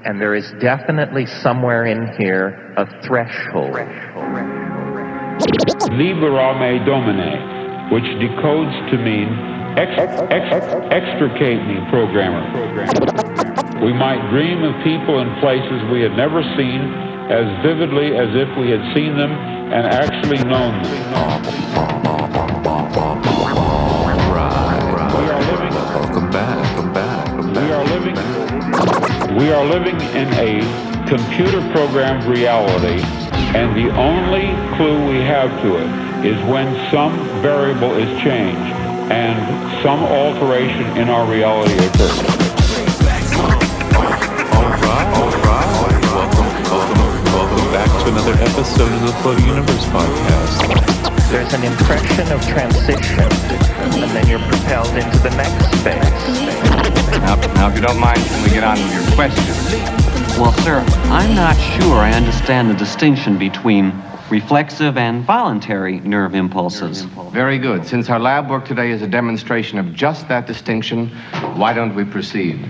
And there is definitely somewhere in here a threshold. Liberame Domine, which decodes to mean extricate me, programmer. We might dream of people and places we had never seen as vividly as if we had seen them and actually known them. Welcome back. We are living in a computer-programmed reality, and the only clue we have to it is when some variable is changed and some alteration in our reality occurs. All right. Welcome back to another episode of the Floating Universe podcast. There's an impression of transition, and then you're propelled into the next phase. Now, if you don't mind, can we get on with your questions? Well, sir, I'm not sure I understand the distinction between reflexive and voluntary nerve impulses. Very good. Since our lab work today is a demonstration of just that distinction, why don't we proceed?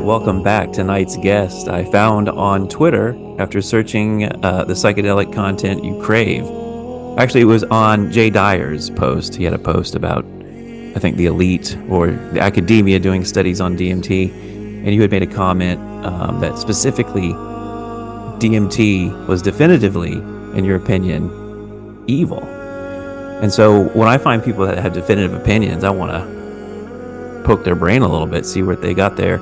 Welcome back. Tonight's guest I found on Twitter after searching the psychedelic content you crave. Actually, it was on Jay Dyer's post. He had a post about, I think, the elite or the academia doing studies on DMT, and you had made a comment that specifically DMT was definitively, in your opinion, evil. And so when I find people that have definitive opinions, I want to poke their brain a little bit, see where they got their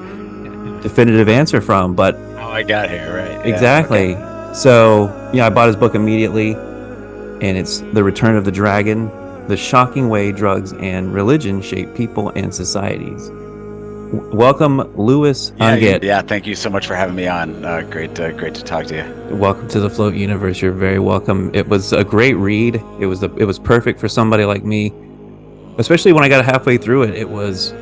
definitive answer from. But I got here, right? Exactly. Yeah, okay. So I bought his book immediately, and it's The Return of the Dragon: The Shocking Way Drugs and Religion Shape People and Societies. Welcome, Lewis Ungit. Yeah, thank you so much for having me on. Great to talk to you. Welcome to the Float Universe. You're very welcome. It was a great read. It was perfect for somebody like me, especially when I got halfway through it. It was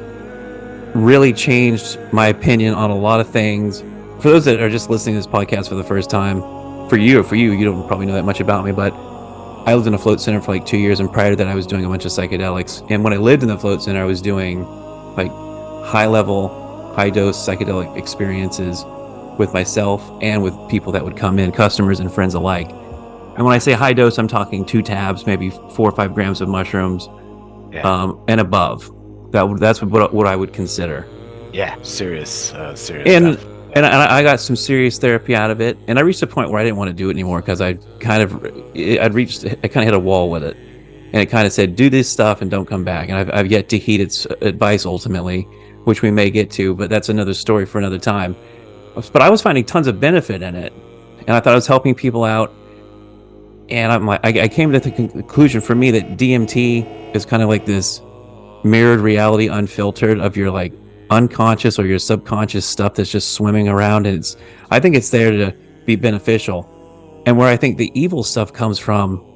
really changed my opinion on a lot of things. For those that are just listening to this podcast for the first time, for you, you don't probably know that much about me, but I lived in a float center for like 2 years, and prior to that I was doing a bunch of psychedelics. And when I lived in the float center, I was doing like high-level, high-dose psychedelic experiences with myself and with people that would come in, customers and friends alike. And when I say high dose, I'm talking 2 tabs, maybe 4 or 5 grams of mushrooms, and above. That's what I would consider. Yeah, serious stuff. And I got some serious therapy out of it, and I reached a point where I didn't want to do it anymore because I kind of hit a wall with it, and it kind of said, do this stuff and don't come back. And I've yet to heed its advice ultimately, which we may get to, but that's another story for another time. But I was finding tons of benefit in it, and I thought I was helping people out. And I came to the conclusion for me that DMT is kind of like this mirrored reality, unfiltered, of your like unconscious or your subconscious stuff that's just swimming around, and I think it's there to be beneficial. And where I think the evil stuff comes from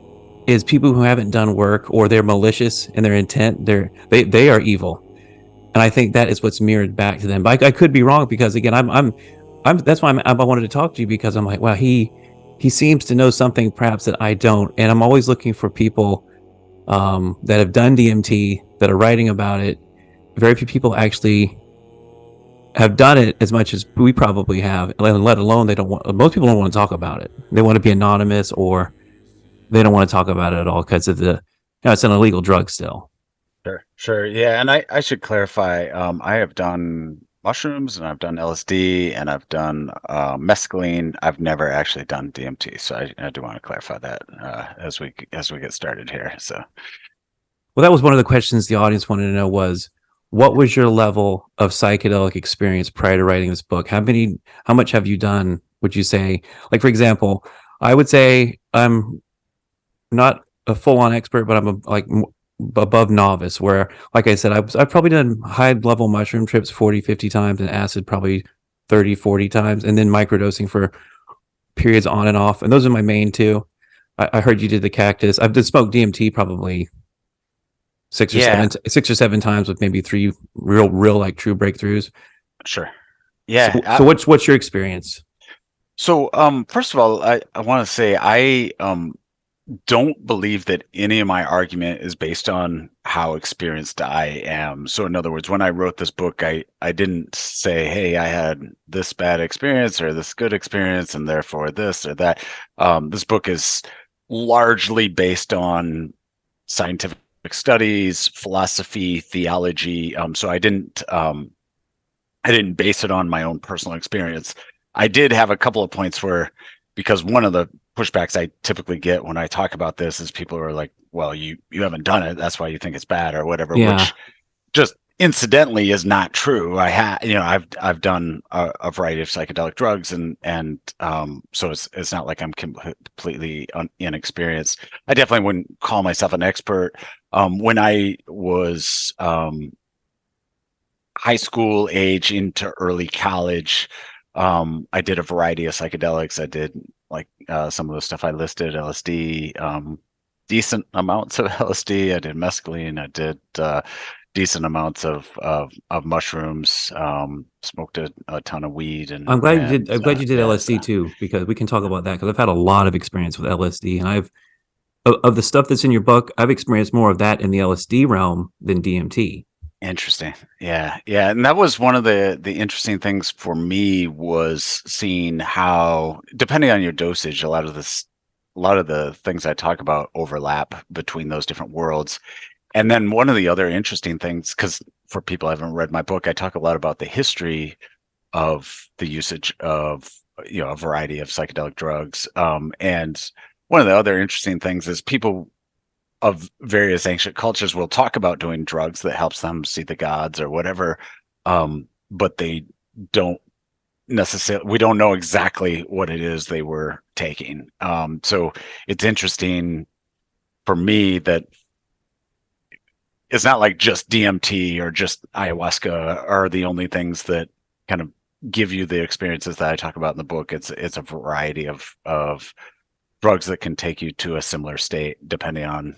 is people who haven't done work, or they're malicious in their intent. They are evil, and I think that is what's mirrored back to them. But I could be wrong, because again, I'm that's why I wanted to talk to you, because I'm like, wow, he seems to know something perhaps that I don't, and I'm always looking for people that have done DMT, that are writing about it. Very few people actually have done it as much as we probably have, let alone most people don't want to talk about it. They want to be anonymous, or they don't want to talk about it at all because of it's an illegal drug still. Sure. Yeah, and I should clarify. I have done mushrooms, and I've done LSD, and I've done mescaline. I've never actually done DMT, so I do want to clarify that as we get started here. So, well, that was one of the questions the audience wanted to know was, what was your level of psychedelic experience prior to writing this book? How much have you done, would you say? Like, for example, I would say I'm not a full-on expert, but I'm above novice, where, like I said, I've probably done high-level mushroom trips 40, 50 times, and acid probably 30, 40 times, and then microdosing for periods on and off. And those are my main two. I heard you did the cactus. I've smoked DMT probably six or seven times, with maybe 3 real like true breakthroughs. Sure. Yeah. So what's your experience? So first of all, I want to say I don't believe that any of my argument is based on how experienced I am. So in other words, when I wrote this book, I didn't say, hey, I had this bad experience or this good experience, and therefore this or that. This book is largely based on scientific studies, philosophy, theology. So I didn't base it on my own personal experience. I did have a couple of points where, because one of the pushbacks I typically get when I talk about this is people are like, well, you haven't done it, that's why you think it's bad or whatever, which just incidentally is not true. I've done a variety of psychedelic drugs, and so it's not like I'm completely inexperienced. I definitely wouldn't call myself an expert. When I was high school age into early college, I did a variety of psychedelics. I did some of the stuff I listed, LSD, decent amounts of LSD. I did mescaline. I did decent amounts of mushrooms. Smoked a ton of weed. And I'm glad you did. I'm glad you did LSD too, because we can talk about that. Because I've had a lot of experience with LSD, and of the stuff that's in your book, I've experienced more of that in the LSD realm than DMT. Interesting. Yeah. And that was one of the interesting things for me, was seeing how, depending on your dosage, a lot of the things I talk about overlap between those different worlds. And then one of the other interesting things, because for people who haven't read my book, I talk a lot about the history of the usage of a variety of psychedelic drugs. And one of the other interesting things is people of various ancient cultures will talk about doing drugs that helps them see the gods or whatever, but they don't necessarily, we don't know exactly what it is they were taking. So it's interesting for me that it's not like just DMT or just ayahuasca are the only things that kind of give you the experiences that I talk about in the book. It's a variety of drugs that can take you to a similar state depending on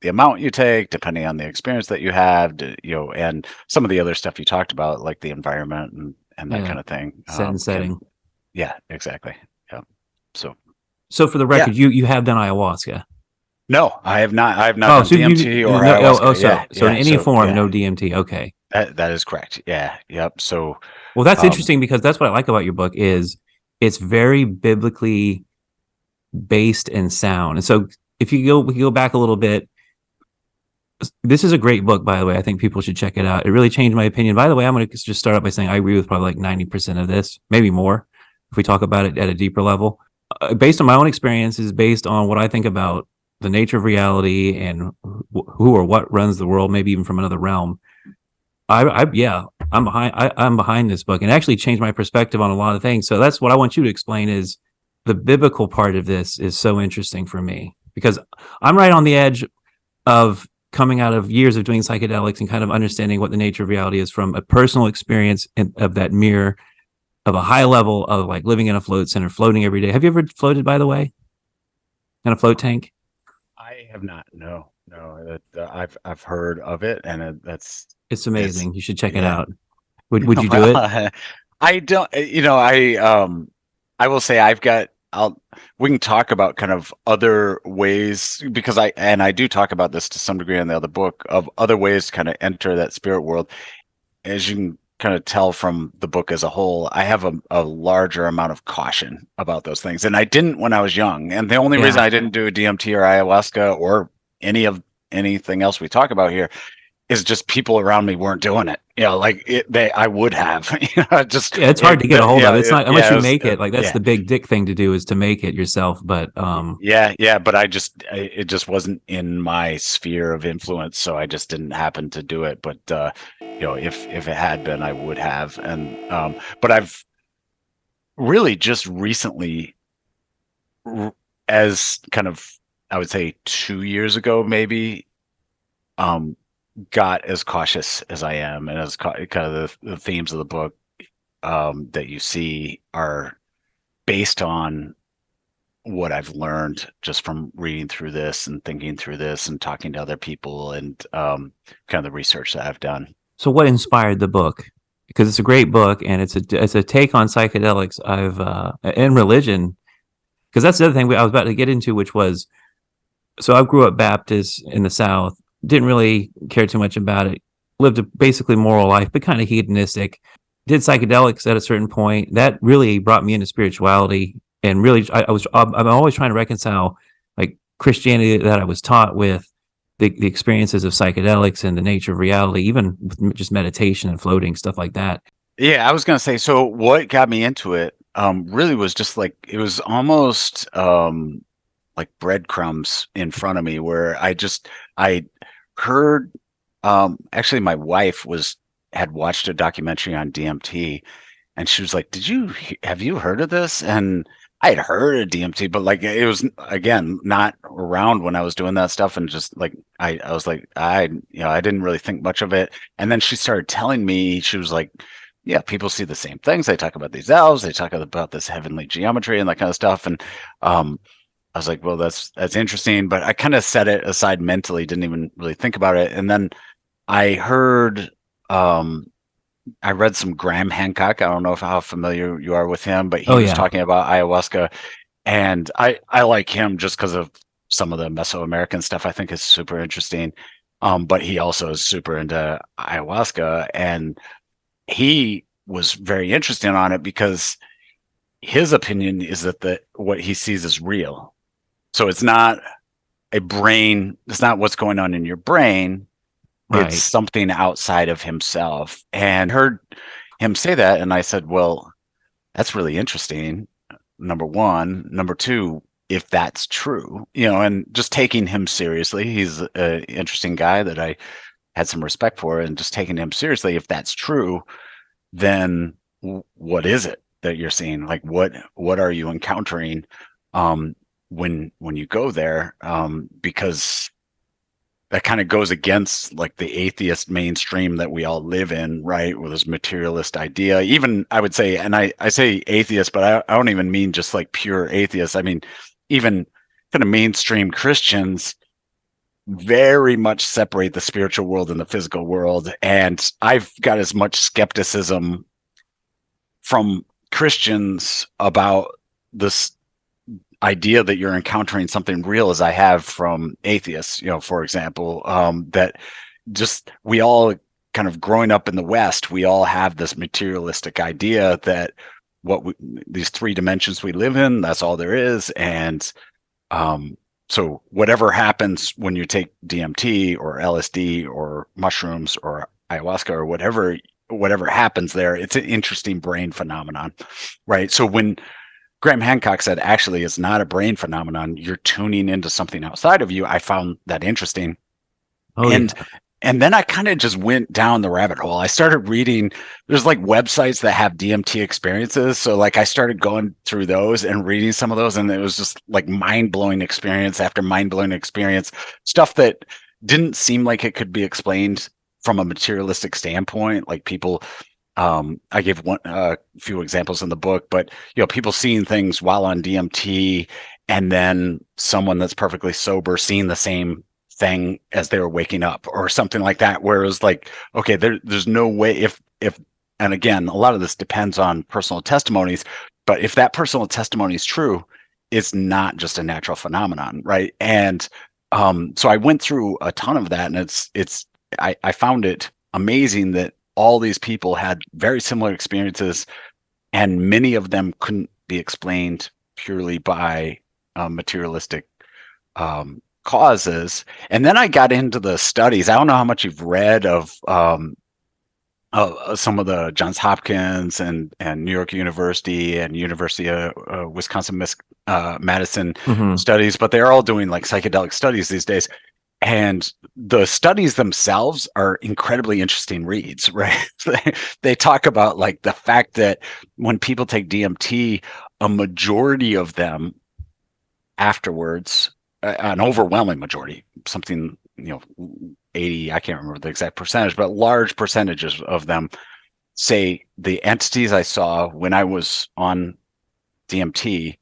the amount you take, depending on the experience that you have, and some of the other stuff you talked about, like the environment and that kind of thing. Setting. Yeah, exactly. Yeah. So for the record, you have done ayahuasca. No, I have not. I have not done DMT or ayahuasca. So in any form, no DMT. Okay. That is correct. Yeah. Yep. So. Well, that's interesting, because that's what I like about your book is it's very biblically based and sound. And so we can go back a little bit. This is a great book, by the way. I think people should check it out. It really changed my opinion. By the way, I'm going to just start out by saying I agree with probably like 90% of this, maybe more, if we talk about it at a deeper level. Based on my own experiences, based on what I think about the nature of reality and who or what runs the world, maybe even from another realm. I'm behind this book, and actually changed my perspective on a lot of things. So that's what I want you to explain, is the biblical part of this is so interesting for me, because I'm right on the edge of coming out of years of doing psychedelics and kind of understanding what the nature of reality is from a personal experience of that mirror of a high level of like living in a float center, floating every day. Have you ever floated, by the way, in a float tank? I have not. No. I've heard of it, and It's amazing. You should check it yeah. out. Would you do it? I don't. I will say we can talk about kind of other ways, because I do talk about this to some degree in the other book, of other ways to kind of enter that spirit world. As you can kind of tell from the book as a whole, I have a larger amount of caution about those things, and I didn't when I was young. And the only reason I didn't do DMT or ayahuasca or anything else we talk about here is just people around me weren't doing it. I would have. It's hard to get a hold of. It's not unless you make it. Like that's the big dick thing to do, is to make it yourself. But but it just wasn't in my sphere of influence, so I just didn't happen to do it. But if it had been, I would have. And but I've really just recently, as kind of, I would say 2 years ago, maybe, got as cautious as I am, and as kind of the themes of the book that you see are based on what I've learned just from reading through this and thinking through this and talking to other people, and kind of the research that I've done. So what inspired the book? Because it's a great book, and it's a take on psychedelics and religion. Because that's the other thing I was about to get into, which was, so I grew up Baptist in the South, didn't really care too much about it, lived a basically moral life, but kind of hedonistic, did psychedelics at a certain point. That really brought me into spirituality, and really I'm always trying to reconcile like Christianity that I was taught with the experiences of psychedelics and the nature of reality, even with just meditation and floating, stuff like that. Yeah, I was going to say, so what got me into it really was just like, it was almost like breadcrumbs in front of me, where I heard, actually my wife had watched a documentary on DMT, and she was like, have you heard of this? And I had heard of DMT, but like, it was, again, not around when I was doing that stuff. And just like, I was like, I didn't really think much of it. And then she started telling me, she was like, yeah, people see the same things. They talk about these elves, they talk about this heavenly geometry and that kind of stuff. And I was like, well, that's interesting, but I kind of set it aside mentally, didn't even really think about it. And then I heard, I read some Graham Hancock. I don't know how familiar you are with him, but he was talking about ayahuasca, and I like him just because of some of the Mesoamerican stuff I think is super interesting. But he also is super into ayahuasca, and he was very interesting on it because his opinion is that what he sees is real. So it's not it's not what's going on in your brain. Right. It's something outside of himself. And heard him say that, and I said, well, that's really interesting, number one. Number two, if that's true, and just taking him seriously, he's an interesting guy that I had some respect for, and just taking him seriously, if that's true, then what is it that you're seeing? Like, what are you encountering when you go there? Because that kind of goes against like the atheist mainstream that we all live in, right? With this materialist idea. Even I would say, and I say atheist, but I don't even mean just like pure atheists. I mean, even kind of mainstream Christians very much separate the spiritual world and the physical world. And I've got as much skepticism from Christians about this idea that you're encountering something real as I have from atheists, for example, that just, we all kind of growing up in the West, we all have this materialistic idea that these three dimensions we live in, that's all there is. And so whatever happens when you take DMT or LSD or mushrooms or ayahuasca or whatever happens there, it's an interesting brain phenomenon, right? So when Graham Hancock said, actually, it's not a brain phenomenon, you're tuning into something outside of you, I found that interesting. And then I kind of just went down the rabbit hole. I started reading, there's like websites that have DMT experiences. So like I started going through those and reading some of those, and it was just like mind-blowing experience after mind-blowing experience, stuff that didn't seem like it could be explained from a materialistic standpoint. Like people, I gave a few examples in the book, but people seeing things while on DMT, and then someone that's perfectly sober seeing the same thing as they were waking up, or something like that. Where it was like, okay, there's no way if and again, a lot of this depends on personal testimonies, but if that personal testimony is true, it's not just a natural phenomenon, right? And so I went through a ton of that, and I found it amazing that all these people had very similar experiences, and many of them couldn't be explained purely by materialistic causes. And then I got into the studies. I don't know how much you've read of some of the Johns Hopkins and New York University and University of Wisconsin Madison studies, but they're all doing like psychedelic studies these days. And the studies themselves are incredibly interesting reads, right? They talk about like the fact that when people take DMT, a majority of them afterwards, an overwhelming majority, something, 80, I can't remember the exact percentage, but large percentages of them say the entities I saw when I was on DMT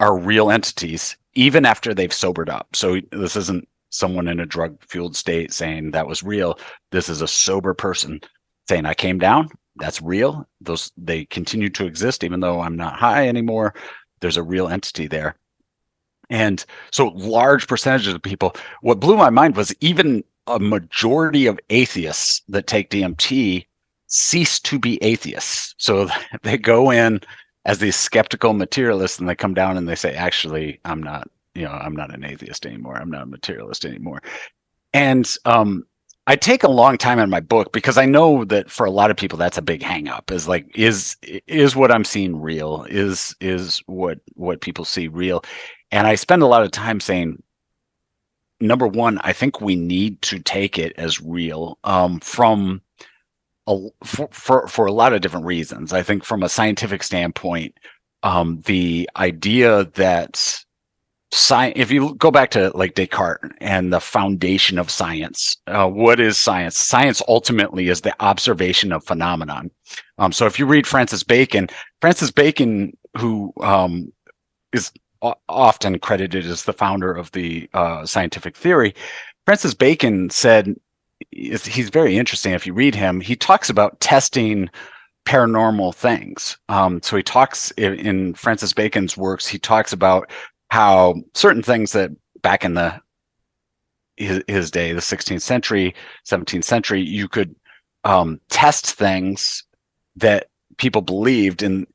are real entities, even after they've sobered up. So this isn't someone in a drug-fueled state saying that was real. This is a sober person saying, I came down, that's real. They continue to exist, even though I'm not high anymore. There's a real entity there. And so large percentages of people, what blew my mind was even a majority of atheists that take DMT cease to be atheists. So they go in as these skeptical materialists, and they come down and they say, actually, I'm not an atheist anymore. I'm not a materialist anymore. And I take a long time in my book because I know that for a lot of people, that's a big hang up, is like, is what I'm seeing real? Is what people see real? And I spend a lot of time saying, number one, I think we need to take it as real for a lot of different reasons. I think from a scientific standpoint, the idea that if you go back to like Descartes and the foundation of science, what is science? Science ultimately is the observation of phenomenon. So if you read Francis Bacon, who is often credited as the founder of the scientific theory, Francis Bacon said, he's very interesting. If you read him, he talks about testing paranormal things. So he talks in Francis Bacon's works, he talks about how certain things that back in his day, the 16th century, 17th century, you could test things that people believed in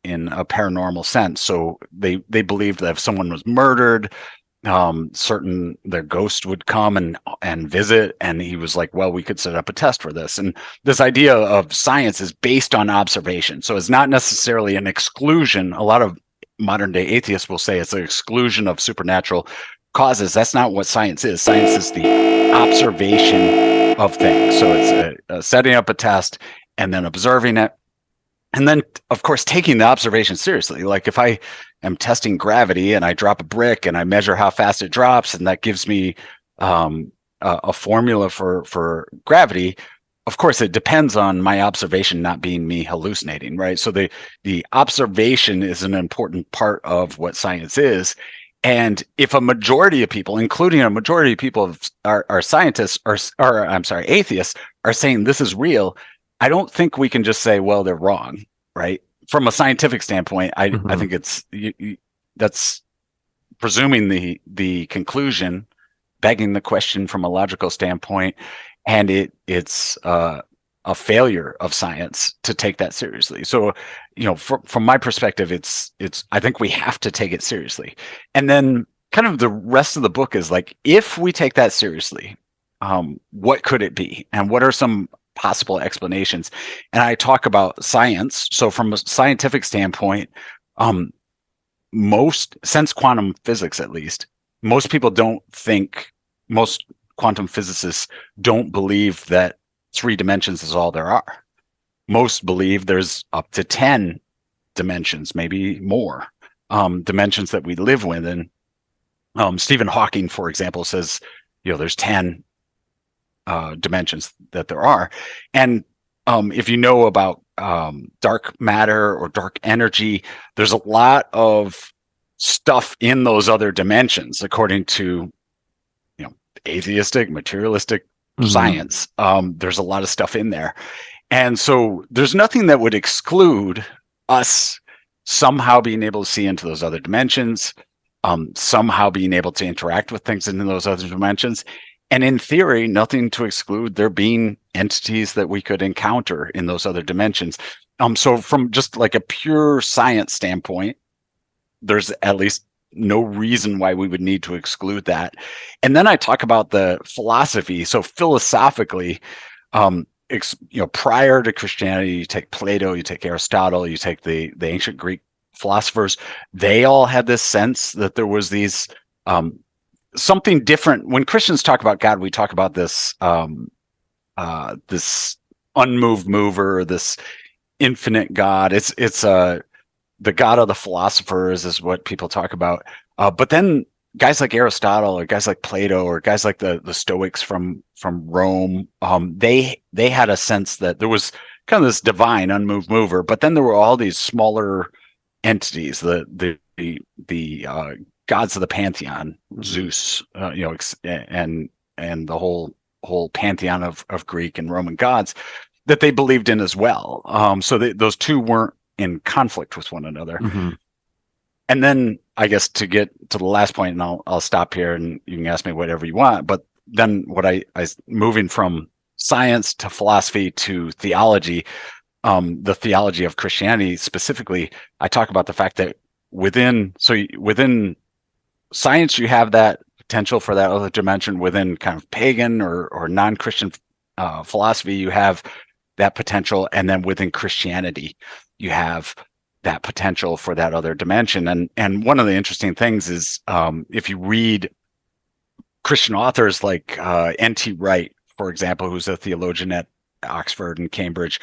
a paranormal sense. So they believed that if someone was murdered, their ghost would come and visit, and he was like, well, we could set up a test for this. And this idea of science is based on observation, so it's not necessarily an exclusion. A lot of modern day atheists will say it's an exclusion of supernatural causes. That's not what science is. Science is the observation of things. So it's a setting up a test and then observing it. And then, of course, taking the observation seriously. Like if I am testing gravity and I drop a brick and I measure how fast it drops, and that gives me a formula for gravity, of course, it depends on my observation not being me hallucinating, right? So the observation is an important part of what science is. And if a majority of people, including a majority of people are scientists, atheists, are saying this is real, I don't think we can just say, well, they're wrong, right? From a scientific standpoint, I think that's presuming the conclusion, begging the question from a logical standpoint, and it's a failure of science to take that seriously. So, from my perspective, it's I think we have to take it seriously. And then kind of the rest of the book is like, if we take that seriously, what could it be? And what are some possible explanations? And I talk about science. So from a scientific standpoint, since quantum physics, at least, most quantum physicists don't believe that 3 dimensions is all there are. Most believe there's up to 10 dimensions, maybe more, dimensions that we live within. Stephen Hawking, for example, says there's 10 dimensions that there are. And if you know about dark matter or dark energy, there's a lot of stuff in those other dimensions, according to atheistic, materialistic science. There's a lot of stuff in there. And so there's nothing that would exclude us somehow being able to see into those other dimensions, somehow being able to interact with things in those other dimensions. And in theory, nothing to exclude there being entities that we could encounter in those other dimensions. So from just like a pure science standpoint, there's at least no reason why we would need to exclude that. And then I talk about the philosophy. So philosophically, prior to Christianity, you take Plato, you take Aristotle, you take the ancient Greek philosophers, they all had this sense that there was these something different. When Christians talk about God, we talk about this this unmoved mover, this infinite God. It's the God of the philosophers is what people talk about. But then guys like Aristotle or guys like Plato or guys like the Stoics from Rome, they had a sense that there was kind of this divine unmoved mover, but then there were all these smaller entities, the gods of the pantheon, Zeus, and the whole pantheon of Greek and Roman gods that they believed in as well. So those two weren't in conflict with one another. And then I guess to get to the last point, and I'll stop here and you can ask me whatever you want, but then what I moving from science to philosophy to theology, the theology of Christianity specifically, I talk about the fact that within science, you have that potential for that other dimension. Within kind of pagan or non-Christian philosophy, you have that potential. And then within Christianity, you have that potential for that other dimension. And one of the interesting things is if you read Christian authors like N.T. Wright, for example, who's a theologian at Oxford and Cambridge,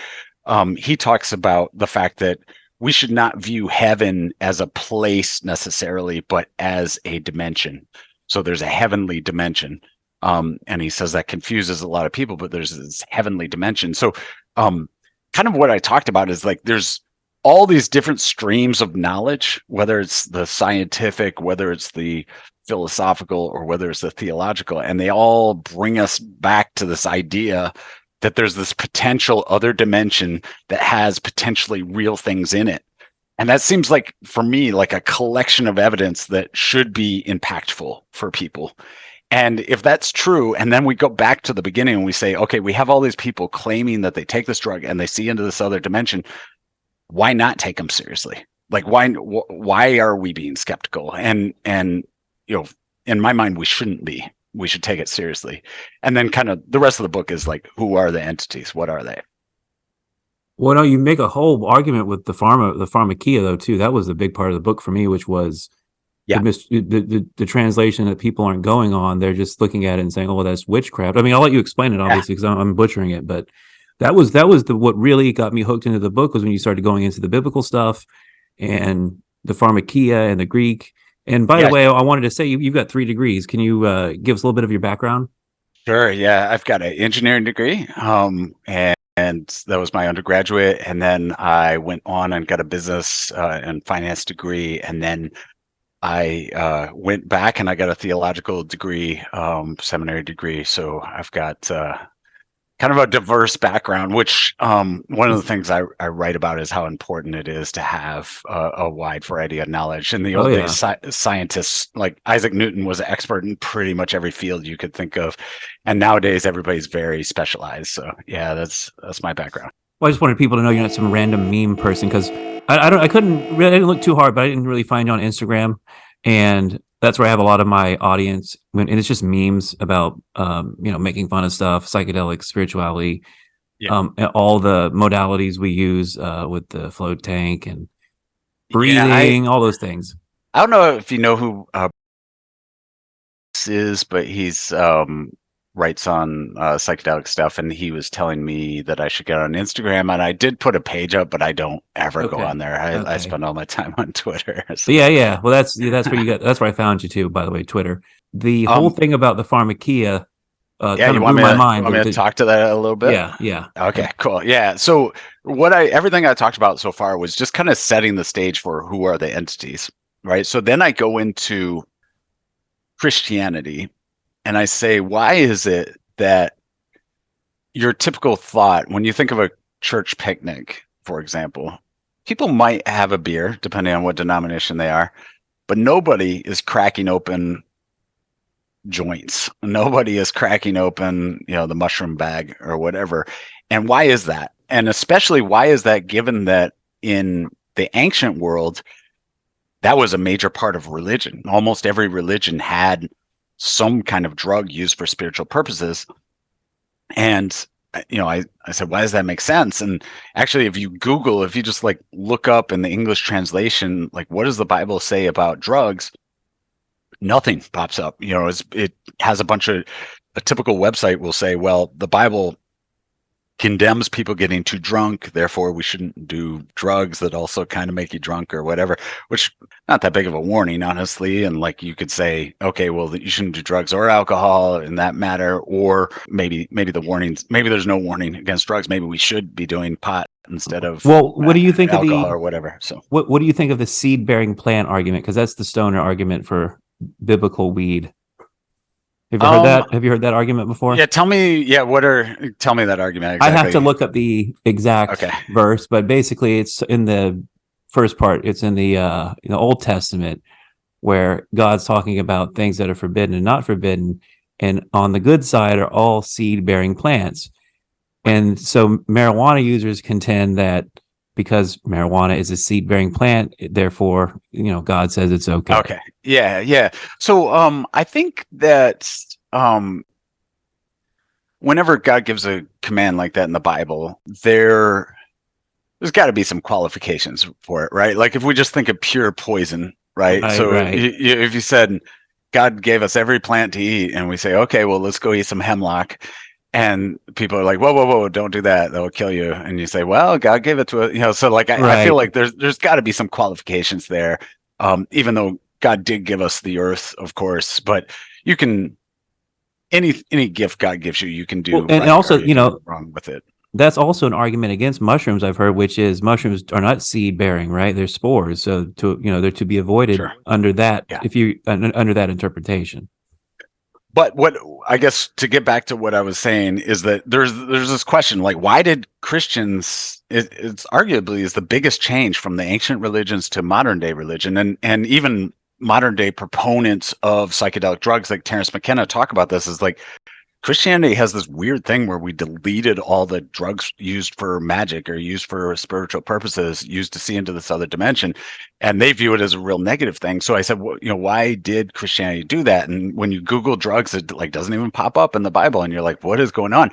he talks about the fact that we should not view heaven as a place necessarily, but as a dimension. So there's a heavenly dimension. And he says that confuses a lot of people, but there's this heavenly dimension. So kind of what I talked about is like there's all these different streams of knowledge, whether it's the scientific, whether it's the philosophical, or whether it's the theological, and they all bring us back to this idea that there's this potential other dimension that has potentially real things in it. And that seems like, for me, like a collection of evidence that should be impactful for people. And if that's true, and then we go back to the beginning and we say, okay, we have all these people claiming that they take this drug and they see into this other dimension, why not take them seriously? Like, why are we being skeptical? And in my mind, we shouldn't be. We should take it seriously. And then kind of the rest of the book is like, who are the entities? What are they? Well, no, you make a whole argument with the pharmakeia, though, too. That was the big part of the book for me, which was the translation that people aren't going on. They're just looking at it and saying, oh, well, that's witchcraft. I mean, I'll let you explain it, obviously, because I'm butchering it. But that was what really got me hooked into the book, was when you started going into the biblical stuff and the pharmakeia and the Greek. And by the way, I wanted to say you've got 3 degrees. Can you give us a little bit of your background? Sure. Yeah, I've got an engineering degree, and that was my undergraduate. And then I went on and got a business and finance degree, and then I went back and I got a theological degree, seminary degree. So I've got kind of a diverse background, which one of the things I write about is how important it is to have a wide variety of knowledge. In the old days, scientists like Isaac Newton was an expert in pretty much every field you could think of. And nowadays, everybody's very specialized. So yeah, that's my background. Well, I just wanted people to know you're not some random meme person, because I didn't look too hard, but I didn't really find you on Instagram. And that's where I have a lot of my audience, and it's just memes about, making fun of stuff, psychedelics, spirituality, and all the modalities we use with the float tank and breathing, all those things. I don't know if you know who this is, but he's writes on psychedelic stuff, and he was telling me that I should get on Instagram, and I did put a page up, but I don't ever go on there. I spend all my time on Twitter. So. Yeah. Well, that's where that's where I found you too, by the way, Twitter. the whole thing about the pharmakia Yeah, kind you of want blew me my to, mind. want me to talk to that a little bit? Yeah. Okay, cool. Yeah. So everything I talked about so far was just kind of setting the stage for who are the entities, right? So then I go into Christianity and I say, why is it that your typical thought, when you think of a church picnic, for example, people might have a beer, depending on what denomination they are, but nobody is cracking open joints. Nobody is cracking open, the mushroom bag or whatever. And why is that? And especially, why is that, given that in the ancient world, that was a major part of religion? Almost every religion had some kind of drug used for spiritual purposes. And I said, why does that make sense? And actually, if you just like look up in the English translation, like, what does the Bible say about drugs? Nothing pops up. It has a typical website will say, well, the Bible condemns people getting too drunk, therefore we shouldn't do drugs that also kind of make you drunk or whatever, which not that big of a warning, honestly. And like, you could say, okay, well, you shouldn't do drugs or alcohol in that matter, or maybe there's no warning against drugs. Maybe we should be doing pot instead of what do you think alcohol of the or whatever. So what do you think of the seed bearing plant argument? Because that's the stoner argument for biblical weed. Have you heard that? Have you heard that argument before? Yeah, tell me that argument exactly. I have to look up the exact verse, but basically it's in the first part. It's in the Old Testament, where God's talking about things that are forbidden and not forbidden, and on the good side are all seed-bearing plants. And so marijuana users contend that because marijuana is a seed-bearing plant, therefore, God says it's okay. Okay. Yeah. So I think that whenever God gives a command like that in the Bible, there's got to be some qualifications for it, right? Like, if we just think of pure poison, right? If you said God gave us every plant to eat, and we say, okay, well, let's go eat some hemlock, and people are like, whoa, don't do that, that will kill you. And you say, well, God gave it to us, so like, I feel like there's got to be some qualifications there, even though God did give us the earth, of course, but you can, any gift God gives you, you can do, and also, wrong with it. That's also an argument against mushrooms, I've heard, which is mushrooms are not seed bearing, right? They're spores, so they're to be avoided under that, under that interpretation. But what, I guess, to get back to what I was saying, is that there's this question, like, why did Christians, it's arguably is the biggest change from the ancient religions to modern day religion, and even modern day proponents of psychedelic drugs like Terence McKenna talk about this, is like, Christianity has this weird thing where we deleted all the drugs used for magic or used for spiritual purposes, used to see into this other dimension, and they view it as a real negative thing. So I said, well, why did Christianity do that? And when you Google drugs, it like doesn't even pop up in the Bible, and you're like, what is going on?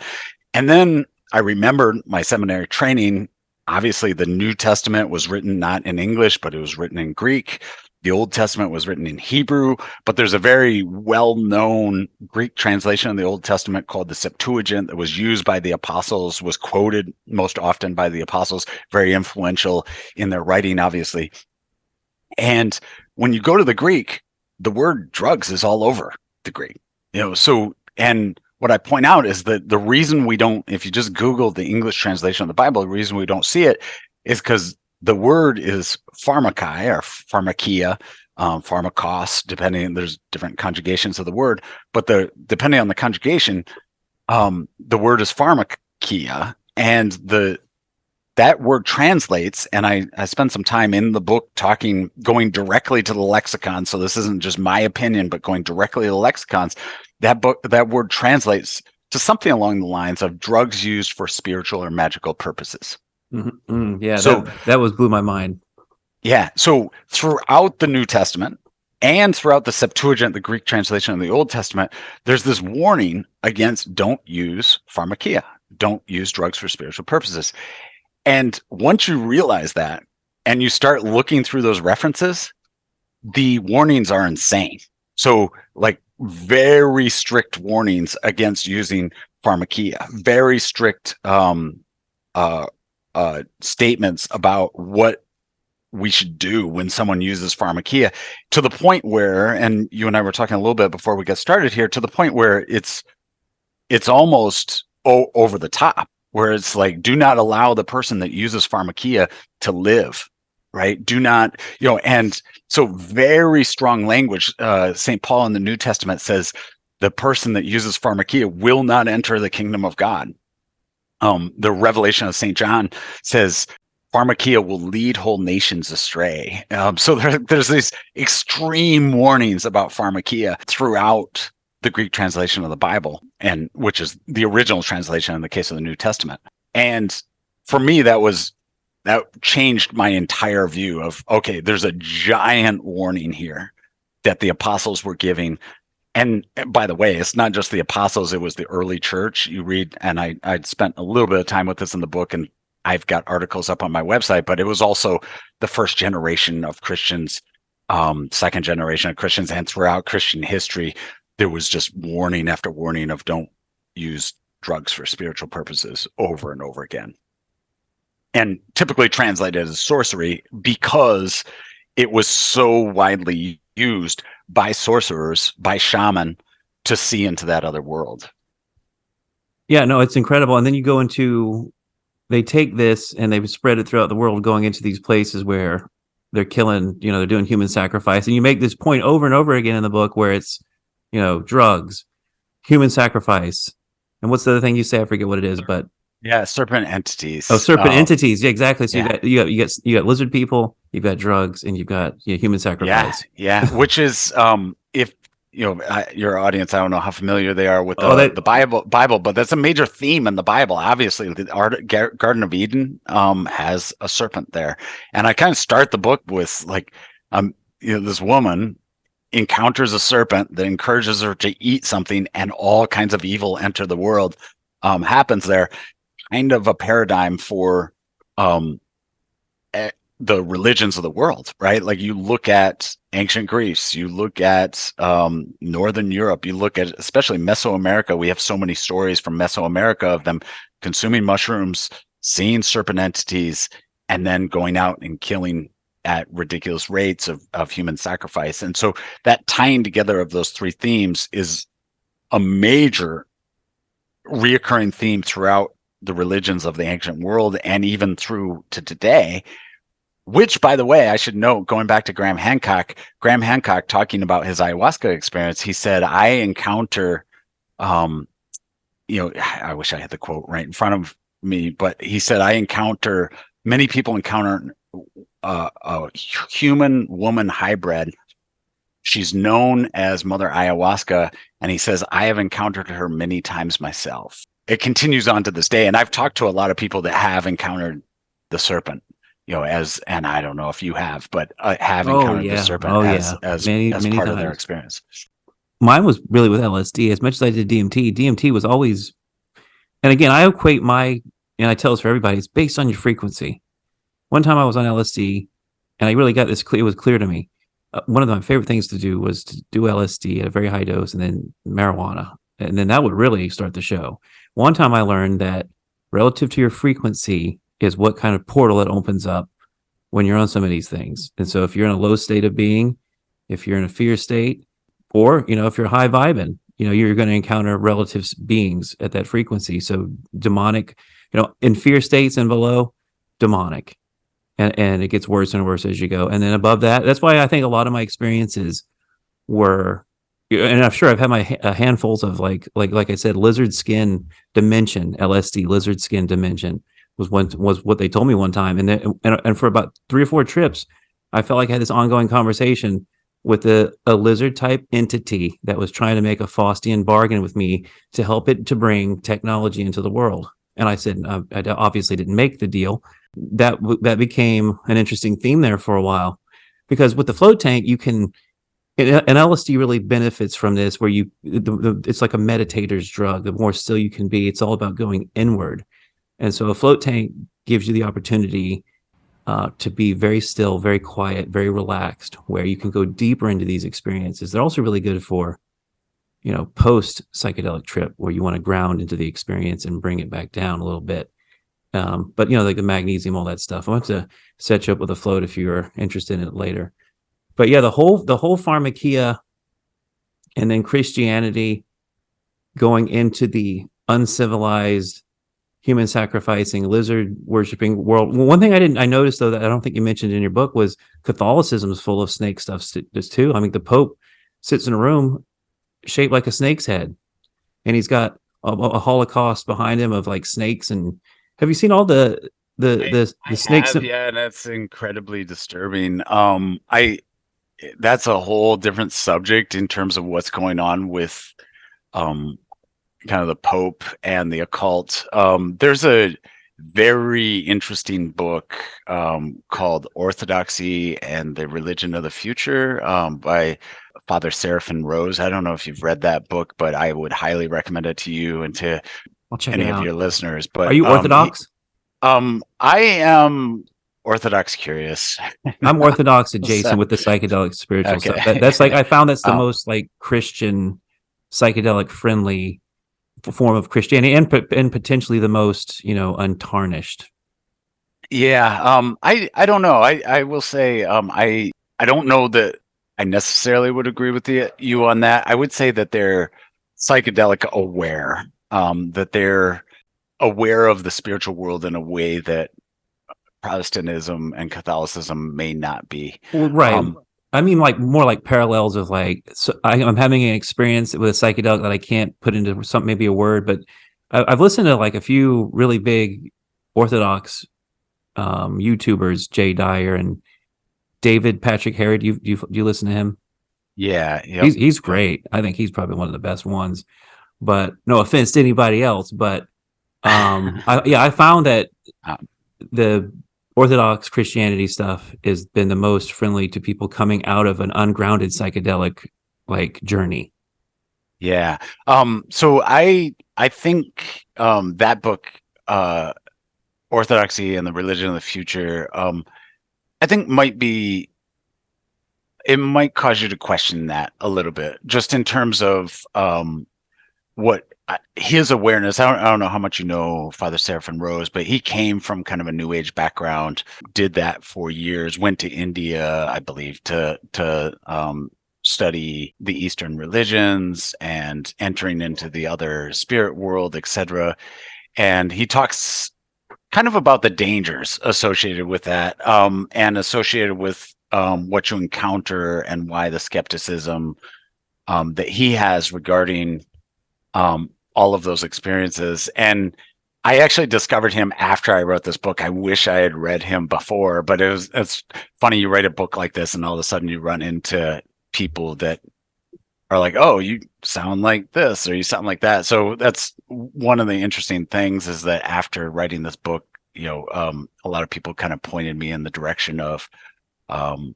And then I remembered my seminary training. Obviously, the New Testament was written not in English, but it was written in Greek. The Old Testament was written in Hebrew, but there's a very well-known Greek translation of the Old Testament called the Septuagint that was used by the apostles, was quoted most often by the apostles, very influential in their writing, obviously. And when you go to the Greek, the word drugs is all over the Greek. So, and what I point out is that the reason we don't, if you just Google the English translation of the Bible, the reason we don't see it is because the word is pharmakai or pharmakia, pharmakos, depending, there's different conjugations of the word, but depending on the conjugation, the word is pharmakia, and that word translates, and I spent some time in the book going directly to the lexicon, so this isn't just my opinion, but going directly to the lexicons. That word translates to something along the lines of drugs used for spiritual or magical purposes. Mm-hmm. Yeah, so that blew my mind. Yeah, so throughout the New Testament and throughout the Septuagint, the Greek translation of the Old Testament, there's this warning against don't use pharmakia, don't use drugs for spiritual purposes. And once you realize that and you start looking through those references, the warnings are insane. So, like, very strict warnings against using pharmakia, very strict statements about what we should do when someone uses pharmakia, to the point where, and you and I were talking a little bit before we get started here, to the point where it's almost over the top, where it's like, do not allow the person that uses pharmakia to live, right? Do not, and so very strong language. St. Paul in the New Testament says the person that uses pharmakia will not enter the kingdom of God. The Revelation of St. John says pharmakia will lead whole nations astray. So there's these extreme warnings about pharmakia throughout the Greek translation of the Bible, and which is the original translation in the case of the New Testament. And for me, that changed my entire view of, okay, there's a giant warning here that the apostles were giving. And by the way, it's not just the apostles, it was the early church. You read, and I'd spent a little bit of time with this in the book, and I've got articles up on my website, but it was also the first generation of Christians, second generation of Christians, and throughout Christian history, there was just warning after warning of don't use drugs for spiritual purposes over and over again. And typically translated as sorcery because it was so widely used by sorcerers, by shaman, to see into that other world. Yeah, no, it's incredible. And then you go into, they take this and they've spread it throughout the world, going into these places where they're killing, they're doing human sacrifice. And you make this point over and over again in the book where it's, drugs, human sacrifice. And what's the other thing you say? I forget what it is, but yeah, serpent entities. Oh, serpent entities. Yeah, exactly. So yeah. you got lizard people, you've got drugs, and you've got human sacrifice. Yeah. Which is if your audience, I don't know how familiar they are with the Bible, but that's a major theme in the Bible. Obviously, the Garden of Eden has a serpent there, and I kind of start the book with like, this woman encounters a serpent that encourages her to eat something, and all kinds of evil enter the world. Happens there. Kind of a paradigm for the religions of the world, right? Like you look at ancient Greece, you look at Northern Europe, you look at especially Mesoamerica. We have so many stories from Mesoamerica of them consuming mushrooms, seeing serpent entities, and then going out and killing at ridiculous rates of human sacrifice. And so that tying together of those three themes is a major reoccurring theme throughout the religions of the ancient world, and even through to today, which, by the way, I should note, going back to Graham Hancock talking about his ayahuasca experience, he said, I encounter, I wish I had the quote right in front of me, but he said, many people encounter a human woman hybrid. She's known as Mother Ayahuasca, and he says, I have encountered her many times myself. It continues on to this day, and I've talked to a lot of people that have encountered the serpent, and I don't know if you have, but have encountered the serpent as part of their experience. Mine was really with LSD. As much as I did DMT, DMT was always, and again, I equate and I tell this for everybody, it's based on your frequency. One time I was on LSD, and I really got this clear. It was clear to me. One of my favorite things to do was to do LSD at a very high dose, and then marijuana, and then that would really start the show. One time I learned that relative to your frequency is what kind of portal it opens up when you're on some of these things. And so if you're in a low state of being, if you're in a fear state, or if you're high vibing, you're going to encounter relative beings at that frequency. So demonic, in fear states and below, demonic. And it gets worse and worse as you go. And then above that, that's why I think a lot of my experiences were, and I'm sure I've had my handfuls of like I said, lizard skin dimension, LSD, lizard skin dimension was what they told me one time. And for about 3 or 4 trips, I felt like I had this ongoing conversation with a lizard type entity that was trying to make a Faustian bargain with me to help it to bring technology into the world. And I said, I obviously didn't make the deal. That became an interesting theme there for a while, because with the float tank, you can, and LSD really benefits from this, where it's like a meditator's drug. The more still you can be, it's all about going inward. And so a float tank gives you the opportunity to be very still, very quiet, very relaxed, where you can go deeper into these experiences. They're also really good for, post psychedelic trip, where you want to ground into the experience and bring it back down a little bit. But like the magnesium, all that stuff. I want to set you up with a float if you're interested in it later. But yeah, the whole pharmakia, and then Christianity going into the uncivilized, human sacrificing, lizard worshiping world. One thing I noticed though that I don't think you mentioned in your book was Catholicism is full of snake stuff too. I mean, the Pope sits in a room shaped like a snake's head, and he's got a Holocaust behind him of like snakes. And have you seen all the snakes? Yeah, and that's incredibly disturbing. That's a whole different subject in terms of what's going on with kind of the Pope and the occult. There's a very interesting book called Orthodoxy and the Religion of the Future by Father Seraphim Rose. I don't know if you've read that book, but I would highly recommend it to you and to any of your listeners. But are you Orthodox? I am Orthodox curious. I'm Orthodox adjacent with the psychedelic spiritual stuff. That's like, I found that's the most like Christian, psychedelic friendly form of Christianity, and potentially the most untarnished. Yeah, I don't know. I will say I don't know that I necessarily would agree with you on that. I would say that they're psychedelic aware, that they're aware of the spiritual world in a way that Protestantism and Catholicism may not be. Well, right. I mean, like more like parallels of like, so I'm having an experience with a psychedelic that I can't put into some, maybe a word, but I've listened to like a few really big Orthodox YouTubers, Jay Dyer and David Patrick Harrod. Do you listen to him? Yeah. Yep. He's great. I think he's probably one of the best ones, but no offense to anybody else, but I found that the Orthodox Christianity stuff has been the most friendly to people coming out of an ungrounded psychedelic like journey. Yeah. So I think that book, Orthodoxy and the Religion of the Future, I think it might cause you to question that a little bit, just in terms of what his awareness. I don't know how much you know Father Seraphim Rose, but he came from kind of a New Age background, did that for years, went to India, I believe, to study the Eastern religions and entering into the other spirit world, etc. And he talks kind of about the dangers associated with that, and associated with what you encounter and why the skepticism that he has regarding all of those experiences. And I actually discovered him after I wrote this book. I wish I had read him before, but it's funny, you write a book like this and all of a sudden you run into people that are like, oh, you sound like this or you sound like that. So that's one of the interesting things, is that after writing this book, a lot of people kind of pointed me in the direction of some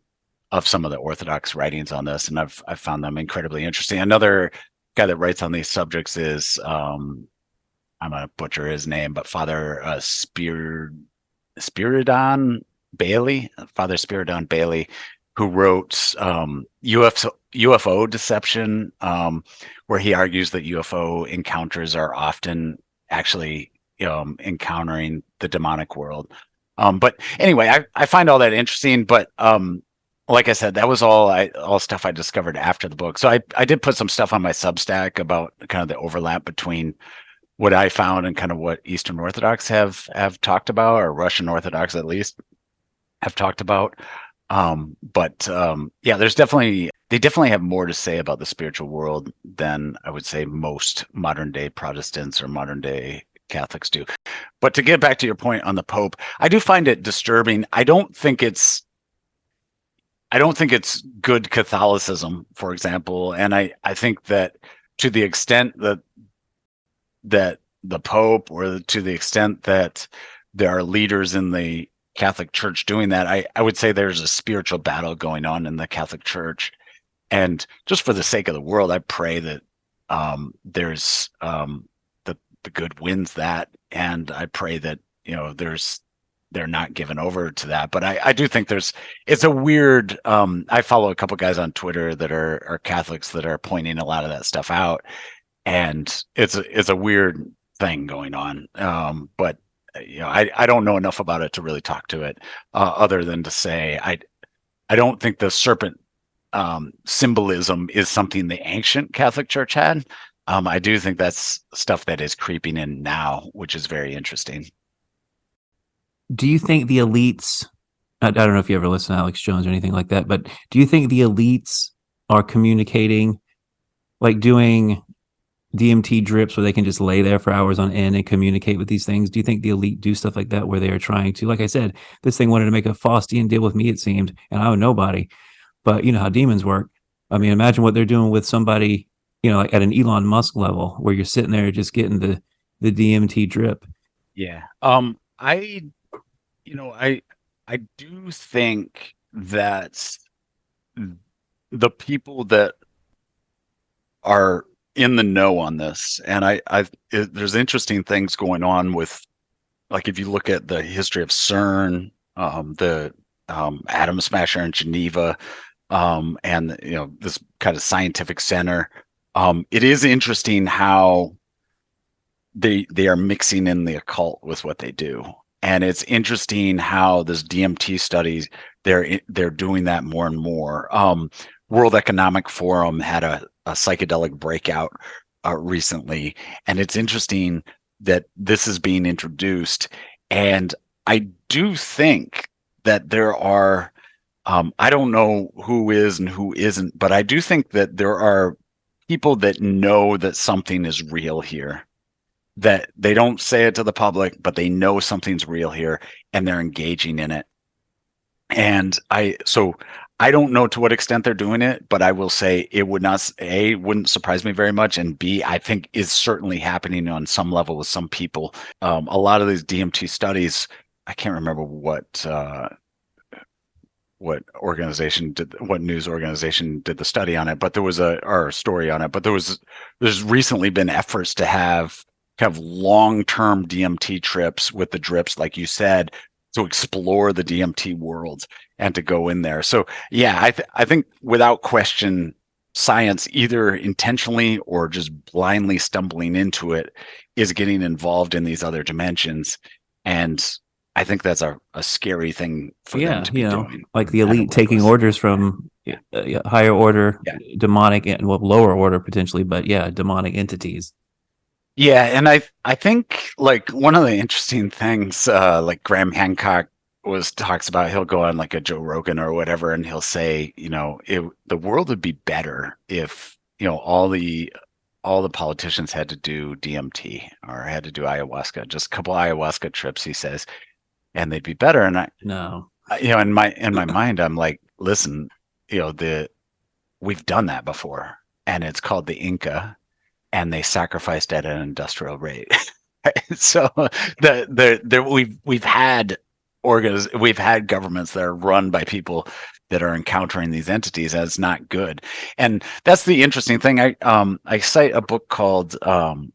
of the Orthodox writings on this, and I've found them incredibly interesting. Another guy that writes on these subjects is I'm gonna butcher his name, but Father Spiridon Bailey, who wrote UFO Deception, where he argues that UFO encounters are often actually encountering the demonic world. But anyway, I find all that interesting, but like I said, that was all stuff I discovered after the book. So I did put some stuff on my Substack about kind of the overlap between what I found and kind of what Eastern Orthodox have talked about, or Russian Orthodox at least have talked about. But yeah, they definitely have more to say about the spiritual world than I would say most modern day Protestants or modern day Catholics do. But to get back to your point on the Pope, I do find it disturbing. I don't think it's good Catholicism, for example. And I think that to the extent that the Pope, or to the extent that there are leaders in the Catholic Church doing that, I would say there's a spiritual battle going on in the Catholic Church. And just for the sake of the world, I pray that there's the good wins that, and I pray that they're not given over to that. But I do think it's a weird, I follow a couple guys on Twitter that are Catholics that are pointing a lot of that stuff out, and it's a weird thing going on. But I don't know enough about it to really talk to it, other than to say I don't think the serpent symbolism is something the ancient Catholic Church had. I do think that's stuff that is creeping in now, which is very interesting. Do you think the elites, I don't know if you ever listen to Alex Jones or anything like that, but do you think the elites are communicating, like doing DMT drips where they can just lay there for hours on end and communicate with these things? Do you think the elite do stuff like that where they are trying to, like I said, this thing wanted to make a Faustian deal with me, it seemed, and I owe nobody, but you know how demons work. I mean, imagine what they're doing with somebody, like at an Elon Musk level where you're sitting there just getting the DMT drip. Yeah. I do think that the people that are in the know on this, and there's interesting things going on with, like, if you look at the history of CERN, the atom smasher in Geneva, and this kind of scientific center, it is interesting how they are mixing in the occult with what they do. And it's interesting how this DMT studies, they're doing that more and more. World Economic Forum had a psychedelic breakout recently, and it's interesting that this is being introduced. And I do think that there are, I don't know who is and who isn't, but I do think that there are people that know that something is real here, that they don't say it to the public, but they know something's real here and they're engaging in it. And I don't know to what extent they're doing it, but I will say it wouldn't surprise me very much. And B, I think is certainly happening on some level with some people. A lot of these DMT studies, I can't remember what news organization did the study on it, but there was or story on it, but there's recently been efforts to have kind of long-term DMT trips with the drips, like you said, to explore the DMT world and to go in there. So yeah, I think without question, science, either intentionally or just blindly stumbling into it, is getting involved in these other dimensions. And I think that's a scary thing for them to be doing. Like the elite taking orders from higher order, demonic, and lower order potentially, but demonic entities. Yeah, and I think, like, one of the interesting things, like Graham Hancock talks about, he'll go on like a Joe Rogan or whatever, and he'll say, the world would be better if all the politicians had to do DMT or had to do ayahuasca, just a couple ayahuasca trips, he says, and they'd be better. And in my mind, I'm like, listen, we've done that before, and it's called the Inca. And they sacrificed at an industrial rate. So we've had governments that are run by people that are encountering these entities, and it's not good. And that's the interesting thing. I cite a book called The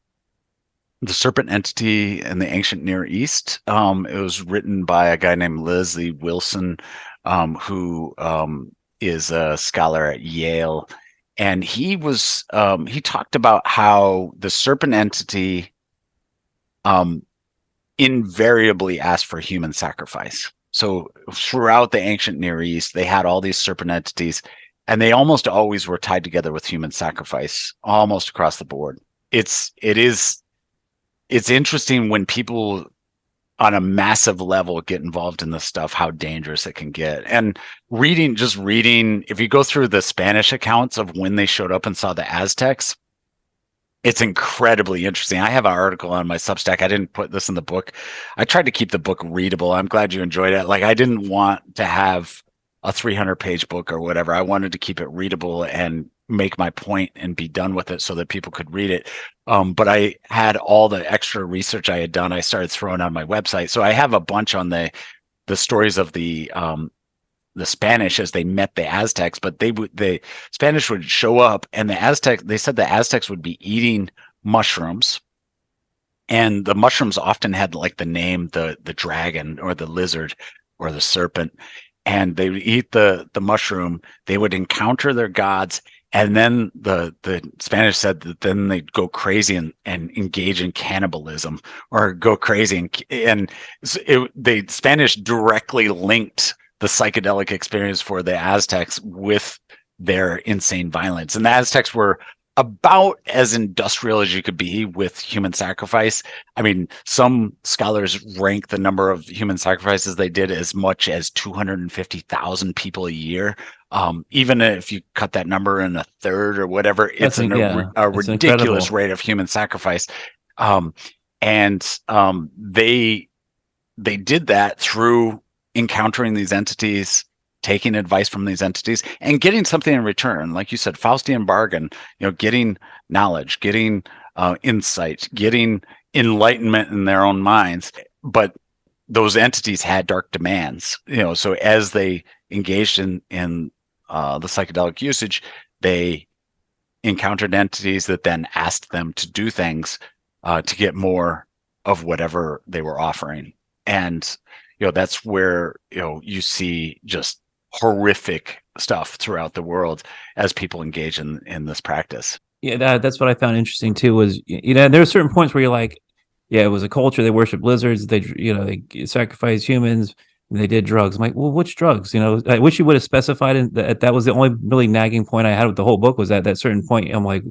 Serpent Entity in the Ancient Near East. It was written by a guy named Leslie Wilson, who is a scholar at Yale. And he talked about how the serpent entity invariably asked for human sacrifice. So throughout the ancient Near East, they had all these serpent entities, and they almost always were tied together with human sacrifice, almost across the board. It's interesting when people on a massive level get involved in this stuff, how dangerous it can get. And reading, if you go through the Spanish accounts of when they showed up and saw the Aztecs, it's incredibly interesting. I have an article on my Substack. I didn't put this in the book. I tried to keep the book readable. I'm glad you enjoyed it. Like, I didn't want to have a 300-page book or whatever. I wanted to keep it readable and make my point and be done with it so that people could read it. But I had all the extra research I had done, I started throwing on my website. So I have a bunch on the stories of the Spanish as they met the Aztecs, but the Spanish would show up, and they said the Aztecs would be eating mushrooms, and the mushrooms often had like the name, the dragon or the lizard or the serpent, and they would eat the mushroom. They would encounter their gods, And then the Spanish said that then they'd go crazy and engage in cannibalism, or go crazy. The Spanish directly linked the psychedelic experience for the Aztecs with their insane violence. And the Aztecs were about as industrial as you could be with human sacrifice. I mean, some scholars rank the number of human sacrifices they did as much as 250,000 people a year. Even if you cut that number in a third or whatever, it's a ridiculous incredible rate of human sacrifice. They did that through encountering these entities, taking advice from these entities, and getting something in return. Like you said, Faustian bargain, getting knowledge, getting insight, getting enlightenment in their own minds. But those entities had dark demands, so as they engaged in the psychedelic usage, they encountered entities that then asked them to do things to get more of whatever they were offering. And that's where you see just horrific stuff throughout the world as people engage in this practice. Yeah, that's what I found interesting too. Was there are certain points where you're like, yeah, it was a culture. They worship lizards. They sacrifice humans. And they did drugs. I'm like, well, which drugs? I wish you would have specified. That was the only really nagging point I had with the whole book, was that certain point. I'm like,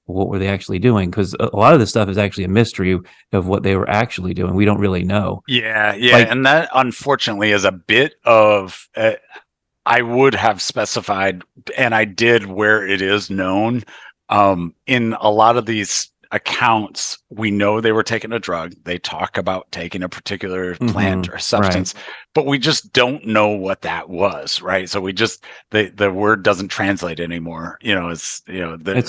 well, what were they actually doing? Because a lot of this stuff is actually a mystery of what they were actually doing. We don't really know. Yeah, and that unfortunately is a bit of. I would have specified, and I did where it is known. In a lot of these accounts, we know they were taking a drug. They talk about taking a particular plant or substance, but we just don't know what that was, right? So we just the word doesn't translate anymore. It's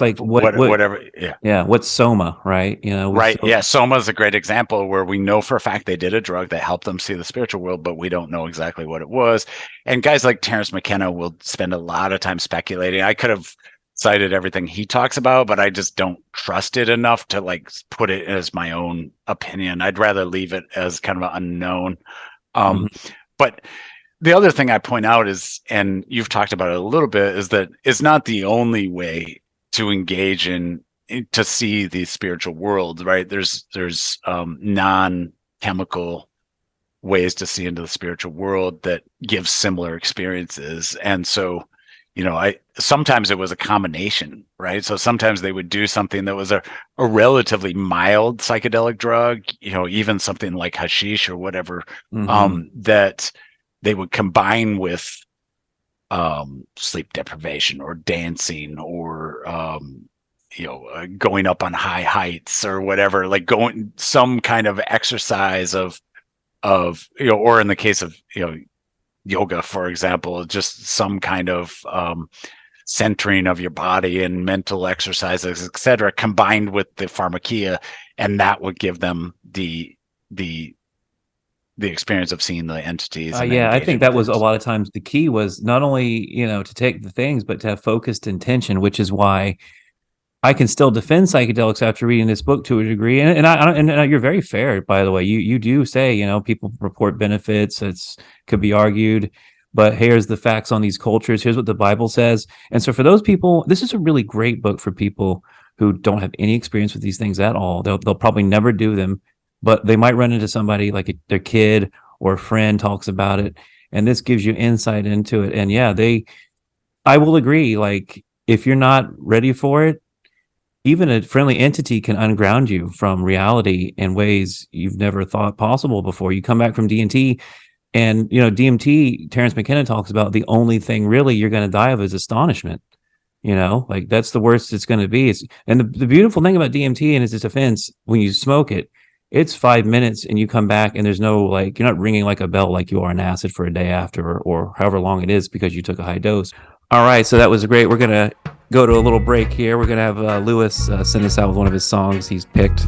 like whatever. Yeah. What's soma, right? Right. Yeah. Soma is a great example where we know for a fact they did a drug that helped them see the spiritual world, but we don't know exactly what it was. And guys like Terence McKenna will spend a lot of time speculating. I could have cited everything he talks about, but I just don't trust it enough to put it as my own opinion. I'd rather leave it as kind of an unknown. But the other thing I point out is, and you've talked about it a little bit, is that it's not the only way to engage to see the spiritual world, right? There's non-chemical ways to see into the spiritual world that give similar experiences. And so sometimes it was a combination, right? So sometimes they would do something that was a relatively mild psychedelic drug, even something like hashish or whatever, that they would combine with sleep deprivation or dancing or going up on high heights or whatever, like going some kind of exercise of or in the case of yoga, for example, just some kind of centering of your body and mental exercises, etc., combined with the pharmakia, and that would give them the experience of seeing the entities. I think that was a lot of times the key was not only to take the things, but to have focused intention, which is why I can still defend psychedelics after reading this book to a degree. And you're very fair, by the way. You do say, people report benefits. Could be argued, but here's the facts on these cultures. Here's what the Bible says. And so for those people, this is a really great book for people who don't have any experience with these things at all. They'll probably never do them, but they might run into somebody like their kid or a friend talks about it. And this gives you insight into it. And I will agree. Like, if you're not ready for it, even a friendly entity can unground you from reality in ways you've never thought possible before. You come back from DMT, and DMT, Terence McKenna talks about, the only thing really you're going to die of is astonishment. Like, that's the worst it's going to be. And the beautiful thing about DMT, and its defense, when you smoke it, it's 5 minutes and you come back and there's no, you're not ringing like a bell like you are on acid for a day after or however long it is because you took a high dose. All right, so that was great. We're going to go to a little break here. We're going to have Lewis send us out with one of his songs he's picked.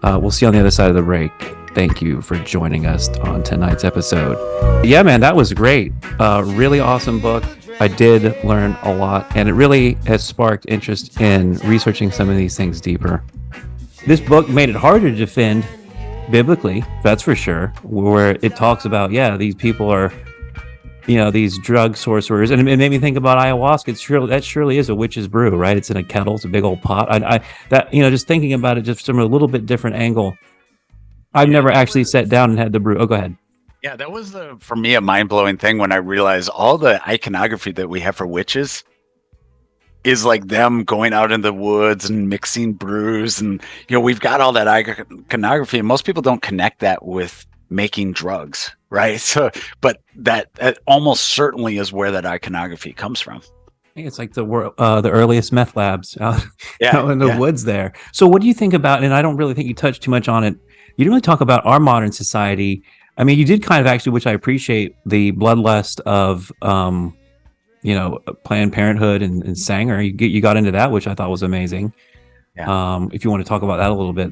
We'll see you on the other side of the break. Thank you for joining us on tonight's episode. Yeah, man, that was great. Really awesome book. I did learn a lot, and it really has sparked interest in researching some of these things deeper. This book made it harder to defend biblically, that's for sure, where it talks about, these people are these drug sorcerers, and it made me think about ayahuasca. That surely is a witch's brew, right? It's in a kettle, it's a big old pot. Just thinking about it just from a little bit different angle. I've never actually sat down and had the brew. Oh, go ahead. Yeah, that was for me a mind-blowing thing when I realized all the iconography that we have for witches is like them going out in the woods and mixing brews, and we've got all that iconography, and most people don't connect that with making drugs, right? So, but that almost certainly is where that iconography comes from. I think it's like the earliest meth labs out in the woods there. So what do you think about, and I don't really think you touched too much on it, you didn't really talk about our modern society. I mean, you did kind of actually, which I appreciate, the bloodlust of, Planned Parenthood and Sanger. You got into that, which I thought was amazing. Yeah. If you want to talk about that a little bit.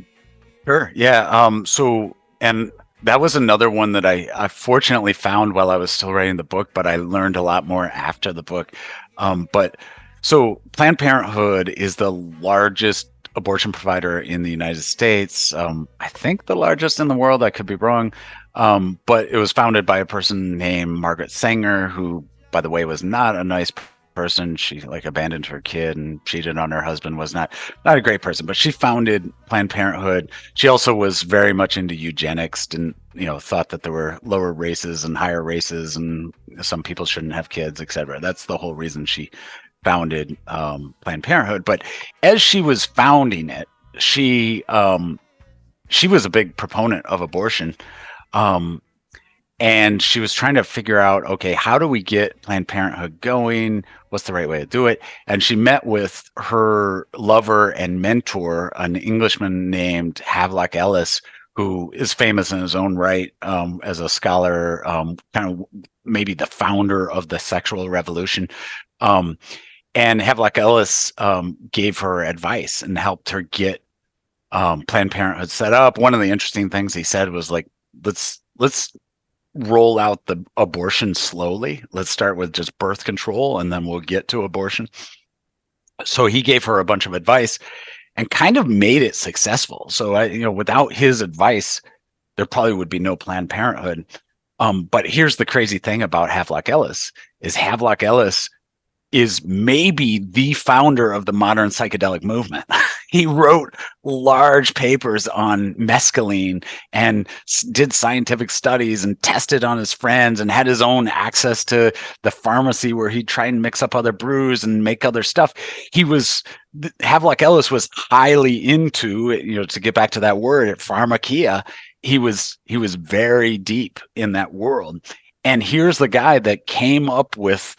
Sure. Yeah. And that was another one that I fortunately found while I was still writing the book, but I learned a lot more after the book. So Planned Parenthood is the largest abortion provider in the United States. I think the largest in the world. I could be wrong. But it was founded by a person named Margaret Sanger, who, by the way, was not a nice person. She abandoned her kid and cheated on her husband, was not a great person, but she founded Planned Parenthood. She also was very much into eugenics, and thought that there were lower races and higher races and some people shouldn't have kids, etc. That's the whole reason she founded Planned Parenthood. But as she was founding it, she was a big proponent of abortion. And she was trying to figure out, okay, how do we get Planned Parenthood going? What's the right way to do it? And she met with her lover and mentor, an Englishman named Havelock Ellis, who is famous in his own right as a scholar, kind of maybe the founder of the sexual revolution. And Havelock Ellis gave her advice and helped her get Planned Parenthood set up. One of the interesting things he said was let's roll out the abortion slowly. Let's start with just birth control, and then we'll get to abortion. So he gave her a bunch of advice and kind of made it successful. So without his advice, there probably would be no Planned Parenthood. But here's the crazy thing about Havelock Ellis is maybe the founder of the modern psychedelic movement. He wrote large papers on mescaline and did scientific studies and tested on his friends and had his own access to the pharmacy where he'd try and mix up other brews and make other stuff. Havelock Ellis was highly into, to get back to that word, pharmakia. He was very deep in that world. And here's the guy that came up with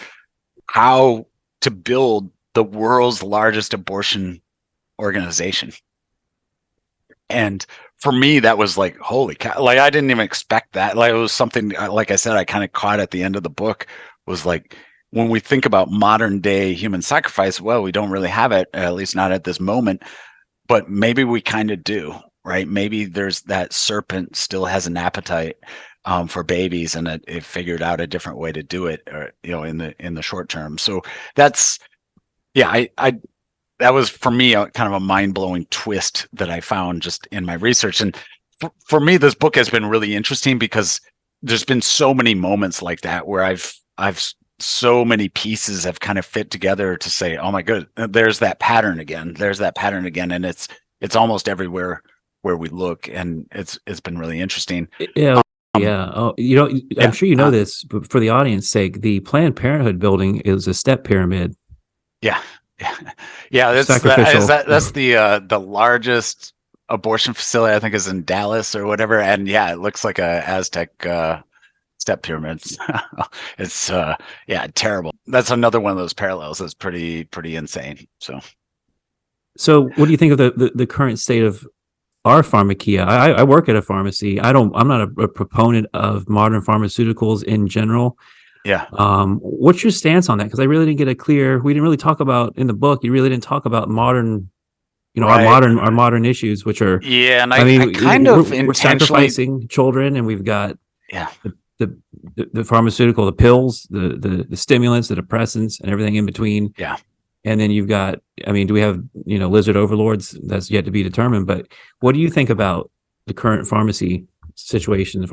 how to build the world's largest abortion organization. And for me, that was like, holy cow. I didn't even expect that. It was something, like I said, I kind of caught at the end of the book, was like, when we think about modern day human sacrifice, well, we don't really have it, at least not at this moment, but maybe we kind of do, right? Maybe there's that serpent still has an appetite for babies, and it figured out a different way to do it, or, in the short term. So that's, that was for me a kind of a mind-blowing twist that I found just in my research. And for me, this book has been really interesting because there's been so many moments like that where I've so many pieces have kind of fit together to say, oh my god, there's that pattern again. And it's almost everywhere where we look, and it's been really interesting. I'm sure you know this, but for the audience sake, the Planned Parenthood building is a step pyramid. That's the largest abortion facility, I think, is in Dallas or whatever, and it looks like a Aztec step pyramids. It's terrible. That's another one of those parallels that's pretty insane. So what do you think of the current state of our pharmakia? I work at a pharmacy. I'm not a proponent of modern pharmaceuticals in general. What's your stance on that? Because I really didn't get we didn't really talk about in the book. You really didn't talk about modern, our modern issues, which are and we're sacrificing children, and we've got the pharmaceutical, the pills, the stimulants, the depressants, and everything in between. And then you've got, do we have, lizard overlords? That's yet to be determined. But what do you think about the current pharmaceutical situation in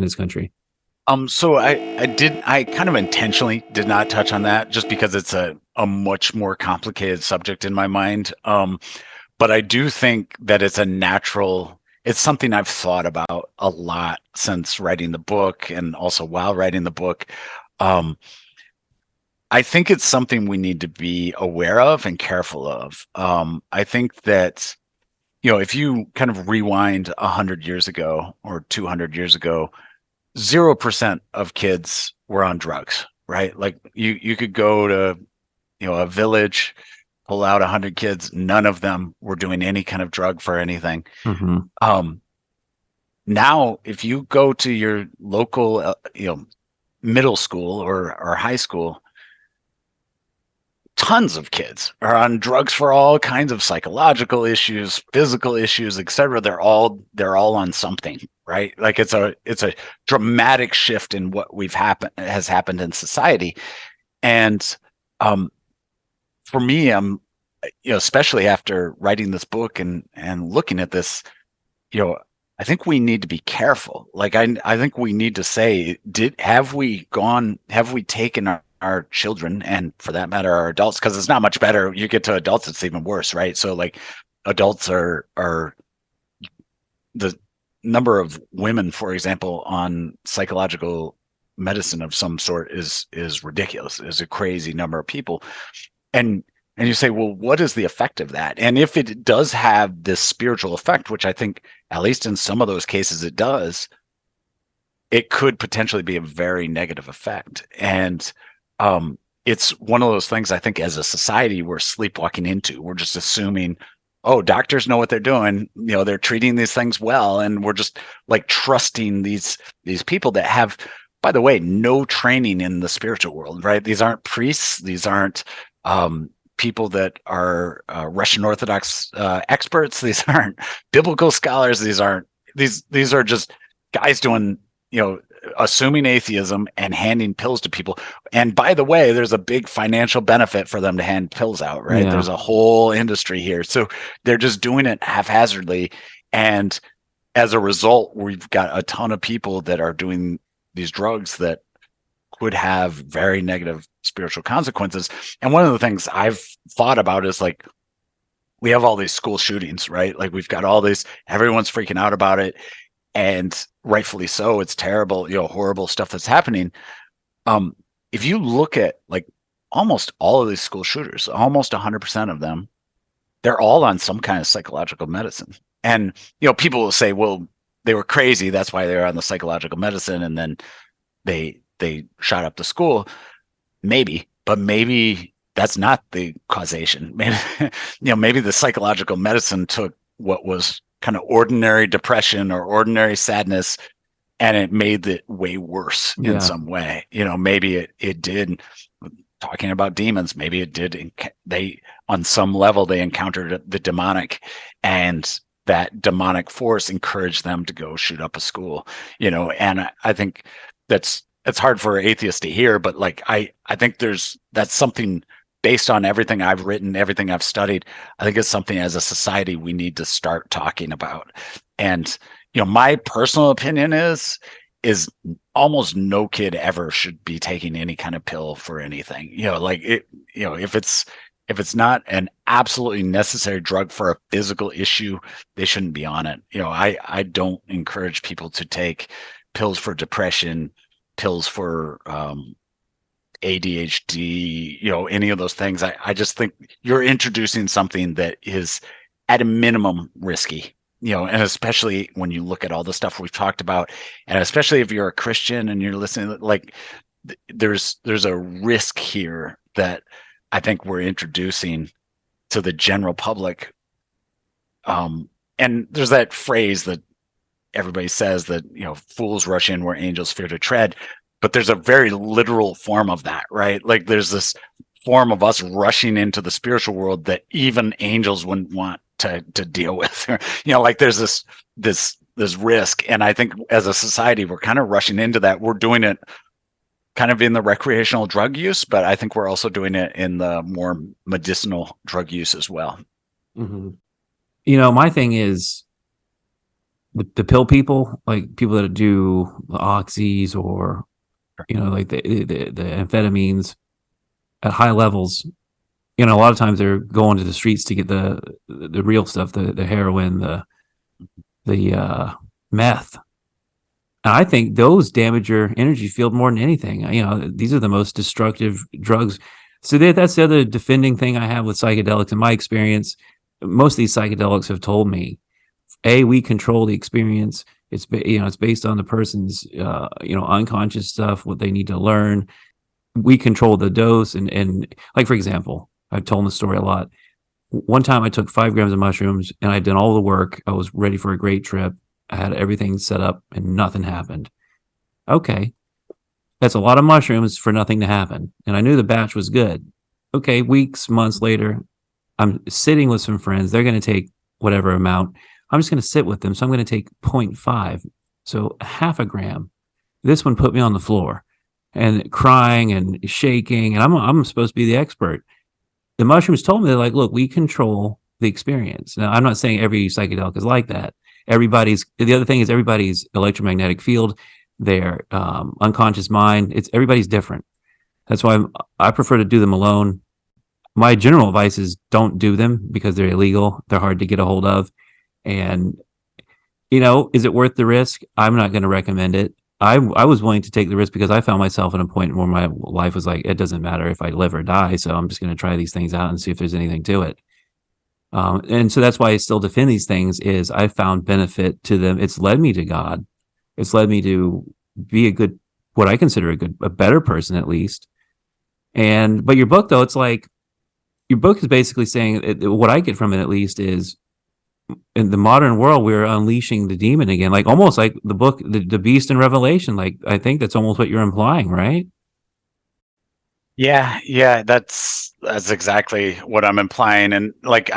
this country? So I kind of intentionally did not touch on that just because it's a much more complicated subject in my mind. But I do think that it's something I've thought about a lot since writing the book and also while writing the book. Um, I think it's something we need to be aware of and careful of. I think that, if you kind of rewind 100 years ago or 200 years ago, 0% of kids were on drugs, right? Like you could go to, a village, pull out 100 kids, none of them were doing any kind of drug for anything. Mm-hmm. Now, if you go to your local, middle school or high school, tons of kids are on drugs for all kinds of psychological issues, physical issues, etc. They're all on something, right? Like it's a dramatic shift in what has happened in society. And for me, especially after writing this book and looking at this, I think we need to be careful. Like I think we need to say, have we taken our children, and for that matter our adults, because it's not much better. You get to adults, it's even worse, right? So like adults are the number of women, for example, on psychological medicine of some sort is ridiculous. Is a crazy number of people. And you say, well, what is the effect of that? And if it does have this spiritual effect, which I think at least in some of those cases it does, it could potentially be a very negative effect. And it's one of those things I think as a society we're sleepwalking into. We're just assuming, oh, doctors know what they're doing. They're treating these things well. And we're just like trusting these people that have, by the way, no training in the spiritual world, right? These aren't priests. These aren't people that are Russian Orthodox experts. These aren't biblical scholars. These are just guys doing, assuming atheism and handing pills to people. And by the way, there's a big financial benefit for them to hand pills out, right? Yeah. There's a whole industry here. So they're just doing it haphazardly. And as a result, we've got a ton of people that are doing these drugs that could have very negative spiritual consequences. And one of the things I've thought about is like, we have all these school shootings, right? Like we've got all this, everyone's freaking out about it. And rightfully so. It's terrible, horrible stuff that's happening. If you look at like almost all of these school shooters, almost 100% of them, they're all on some kind of psychological medicine. And, people will say, well, they were crazy. That's why they were on the psychological medicine. And then they shot up the school. Maybe, but maybe that's not the causation. Maybe, maybe the psychological medicine took what was kind of ordinary depression or ordinary sadness, and it made it way worse in some way. Maybe it did. Talking about demons, maybe it did. They, on some level, they encountered the demonic, and that demonic force encouraged them to go shoot up a school. And I think it's hard for atheists to hear, but like I think that's something. Based on everything I've written, everything I've studied, I think it's something as a society we need to start talking about. And, my personal opinion is almost no kid ever should be taking any kind of pill for anything. If it's not an absolutely necessary drug for a physical issue, they shouldn't be on it. I don't encourage people to take pills for depression, pills for, ADHD, any of those things. I just think you're introducing something that is at a minimum risky, and especially when you look at all the stuff we've talked about, and especially if you're a Christian and you're listening, like there's a risk here that I think we're introducing to the general public. And there's that phrase that everybody says that, fools rush in where angels fear to tread. But there's a very literal form of that, right? Like there's this form of us rushing into the spiritual world that even angels wouldn't want to deal with. Like there's this risk. And I think as a society, we're kind of rushing into that. We're doing it kind of in the recreational drug use, but I think we're also doing it in the more medicinal drug use as well. Mm-hmm. My thing is, the pill people, like people that do the oxys or like the amphetamines at high levels. A lot of times they're going to the streets to get the real stuff, the heroin, the meth. And I think those damage your energy field more than anything. These are the most destructive drugs. So that's the other defending thing I have with psychedelics. In my experience, most of these psychedelics have told me, we control the experience. It's it's based on the person's unconscious stuff, what they need to learn. We control the dose, and like, for example, I've told the story a lot. One time I took 5 grams of mushrooms and I did all the work. I was ready for a great trip. I had everything set up and nothing happened. Okay. That's a lot of mushrooms for nothing to happen. And I knew the batch was good. Okay. Weeks, months later, I'm sitting with some friends. They're going to take whatever amount. I'm just going to sit with them. So I'm going to take 0.5. So half a gram. This one put me on the floor and crying and shaking. And I'm supposed to be the expert. The mushrooms told me, they're like, look, we control the experience. Now, I'm not saying every psychedelic is like that. The other thing is everybody's electromagnetic field, their unconscious mind, everybody's different. That's why I prefer to do them alone. My general advice is don't do them because they're illegal. They're hard to get a hold of. And, is it worth the risk? I'm not going to recommend it. I was willing to take the risk because I found myself at a point where my life was like, it doesn't matter if I live or die. So I'm just going to try these things out and see if there's anything to it. And so that's why I still defend these things is I found benefit to them. It's led me to God. It's led me to be what I consider a better person at least. But your book though, it's like, your book is basically saying what I get from it at least is in the modern world, we're unleashing the demon again, like almost like the book, the beast in Revelation. Like, I think that's almost what you're implying, right? Yeah, that's exactly what I'm implying. And like,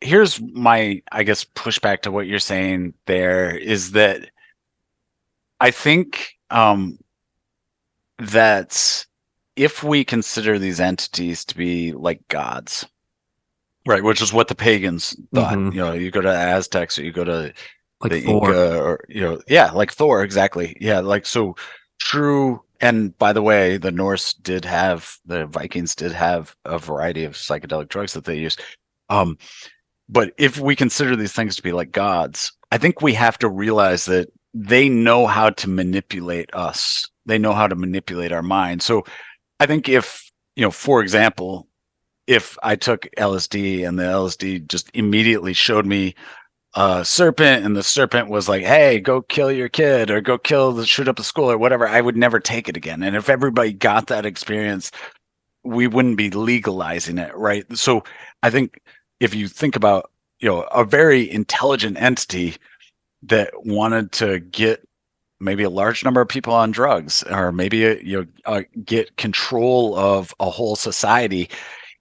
here's my, I guess, pushback to what you're saying there is that I think that if we consider these entities to be like gods, right, which is what the pagans thought, you go to Aztecs or you go to like the Thor. Inca or, like Thor, exactly. Yeah, like, so true. And by the way, the Vikings did have a variety of psychedelic drugs that they used. But if we consider these things to be like gods, I think we have to realize that they know how to manipulate us. They know how to manipulate our mind. So I think if, for example, if I took LSD and the LSD just immediately showed me a serpent and the serpent was like, hey, go kill your kid or go shoot up the school or whatever, I would never take it again. And if everybody got that experience, we wouldn't be legalizing it, right? So I think if you think about, a very intelligent entity that wanted to get maybe a large number of people on drugs or maybe get control of a whole society,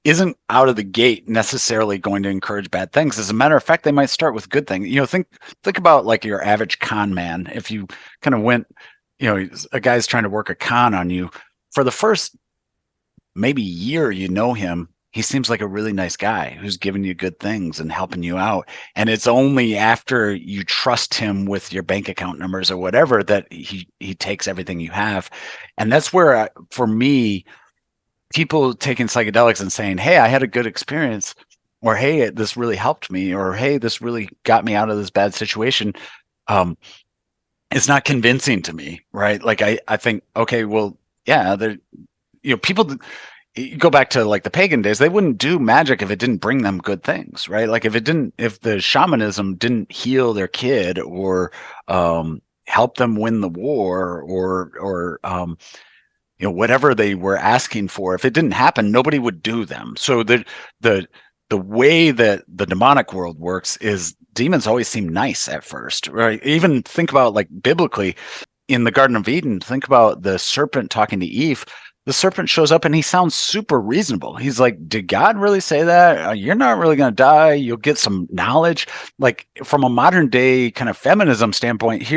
isn't out of the gate necessarily going to encourage bad things. As a matter of fact, they might start with good things. Think about like your average con man. If you kind of went, a guy's trying to work a con on you for the first maybe year, him, he seems like a really nice guy who's giving you good things and helping you out. And it's only after you trust him with your bank account numbers or whatever that he takes everything you have. And that's where, for me, people taking psychedelics and saying, hey, I had a good experience, or hey, this really helped me, or hey, this really got me out of this bad situation. It's not convincing to me, right? Like I think, okay, well, yeah, people, you go back to like the pagan days, they wouldn't do magic if it didn't bring them good things, right? Like if the shamanism didn't heal their kid or help them win the war or whatever they were asking for, if it didn't happen, nobody would do them. So the way that the demonic world works is demons always seem nice at first, right? Even think about like biblically in the Garden of Eden, think about the serpent talking to Eve. The serpent shows up and he sounds super reasonable. He's like, did God really say that? You're not really going to die. You'll get some knowledge. Like from a modern day kind of feminism standpoint,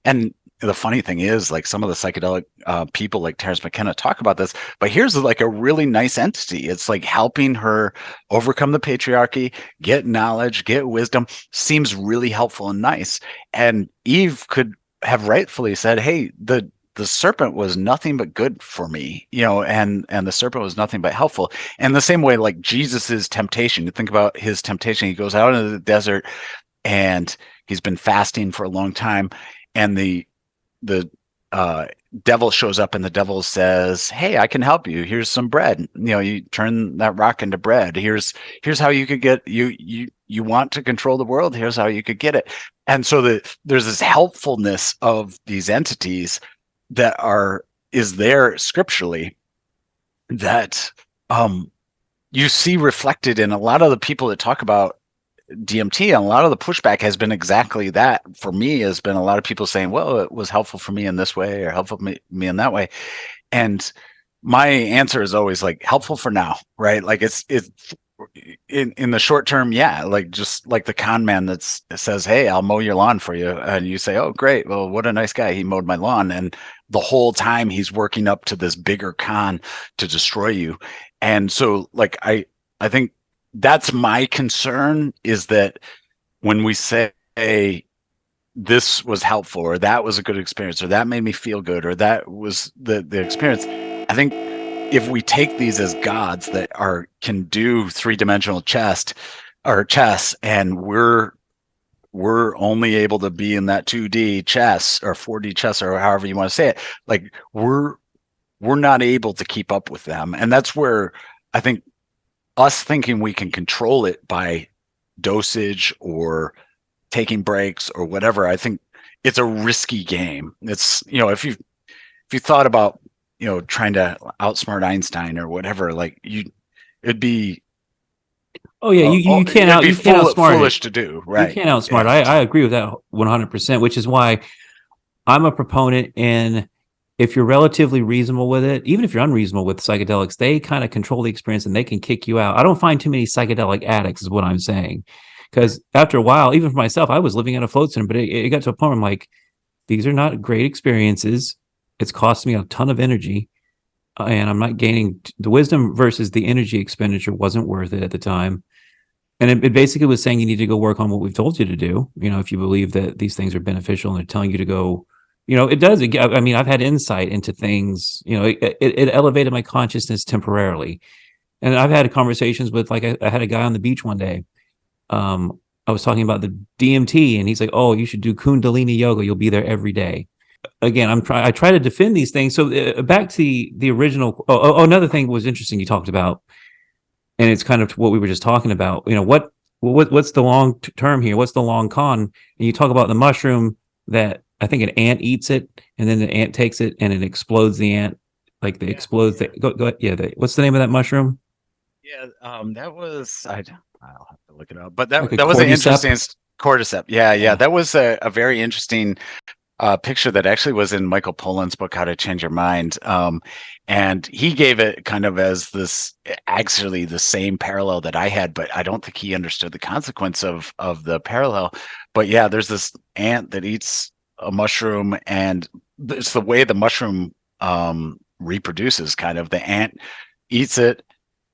and the funny thing is, like, some of the psychedelic people like Terence McKenna talk about this, but here's like a really nice entity. It's like helping her overcome the patriarchy, get knowledge, get wisdom, seems really helpful and nice. And Eve could have rightfully said, hey, the serpent was nothing but good for me, and the serpent was nothing but helpful. And the same way, like Jesus's temptation, you think about his temptation, he goes out into the desert and he's been fasting for a long time, and the devil shows up, and the devil says, hey, I can help you. Here's some bread. You turn that rock into bread. Here's how you could get you want to control the world. Here's how you could get it. And so there's this helpfulness of these entities that is there scripturally that you see reflected in a lot of the people that talk about DMT, and a lot of the pushback has been exactly that. For me, has been a lot of people saying, well, it was helpful for me in this way or helpful for me in that way. And my answer is always like, helpful for now, right? Like it's in the short term, yeah, like just like the con man that says, hey, I'll mow your lawn for you, and you say, oh great, well, what a nice guy, he mowed my lawn, and the whole time he's working up to this bigger con to destroy you. And so like I think that's my concern, is that when we say, hey, this was helpful, or that was a good experience, or that made me feel good, or that was the experience, I think if we take these as gods that can do three-dimensional chess, and we're only able to be in that 2D chess or 4D chess, or however you want to say it, like we're not able to keep up with them. And that's where I think us thinking we can control it by dosage or taking breaks or whatever, I think it's a risky game. It's, if you thought about, trying to outsmart Einstein or whatever, like it'd be, oh yeah, you can't outsmart foolish to do, right? You can't outsmart. Yeah. I agree with that 100%, which is why I'm a proponent in, if you're relatively reasonable with it, even if you're unreasonable with psychedelics, they kind of control the experience and they can kick you out. I don't find too many psychedelic addicts, is what I'm saying. Because after a while, even for myself, I was living on a float center, but it got to a point where I'm like, these are not great experiences. It's costing me a ton of energy, and I'm not gaining the wisdom versus the energy expenditure wasn't worth it at the time. And it basically was saying you need to go work on what we've told you to do. If you believe that these things are beneficial and they're telling you to go, it does. I mean, I've had insight into things, it elevated my consciousness temporarily. And I've had conversations with, like, I had a guy on the beach one day. I was talking about the DMT, and he's like, oh, you should do Kundalini yoga. You'll be there every day. Again, I try to defend these things. So back to the original. Another thing was interesting you talked about, and it's kind of what we were just talking about. What's the long term here? What's the long con? And you talk about the mushroom that I think an ant eats it, and then the ant takes it and it explodes the ant. Like they explodes. What's the name of that mushroom? Yeah, that was I'll have to look it up. But that was an interesting cordyceps. Yeah. That was a very interesting picture that actually was in Michael Pollan's book, How to Change Your Mind. And he gave it kind of as this, actually the same parallel that I had, but I don't think he understood the consequence of the parallel. But yeah, there's this ant that eats a mushroom, and it's the way the mushroom reproduces. Kind of, the ant eats it,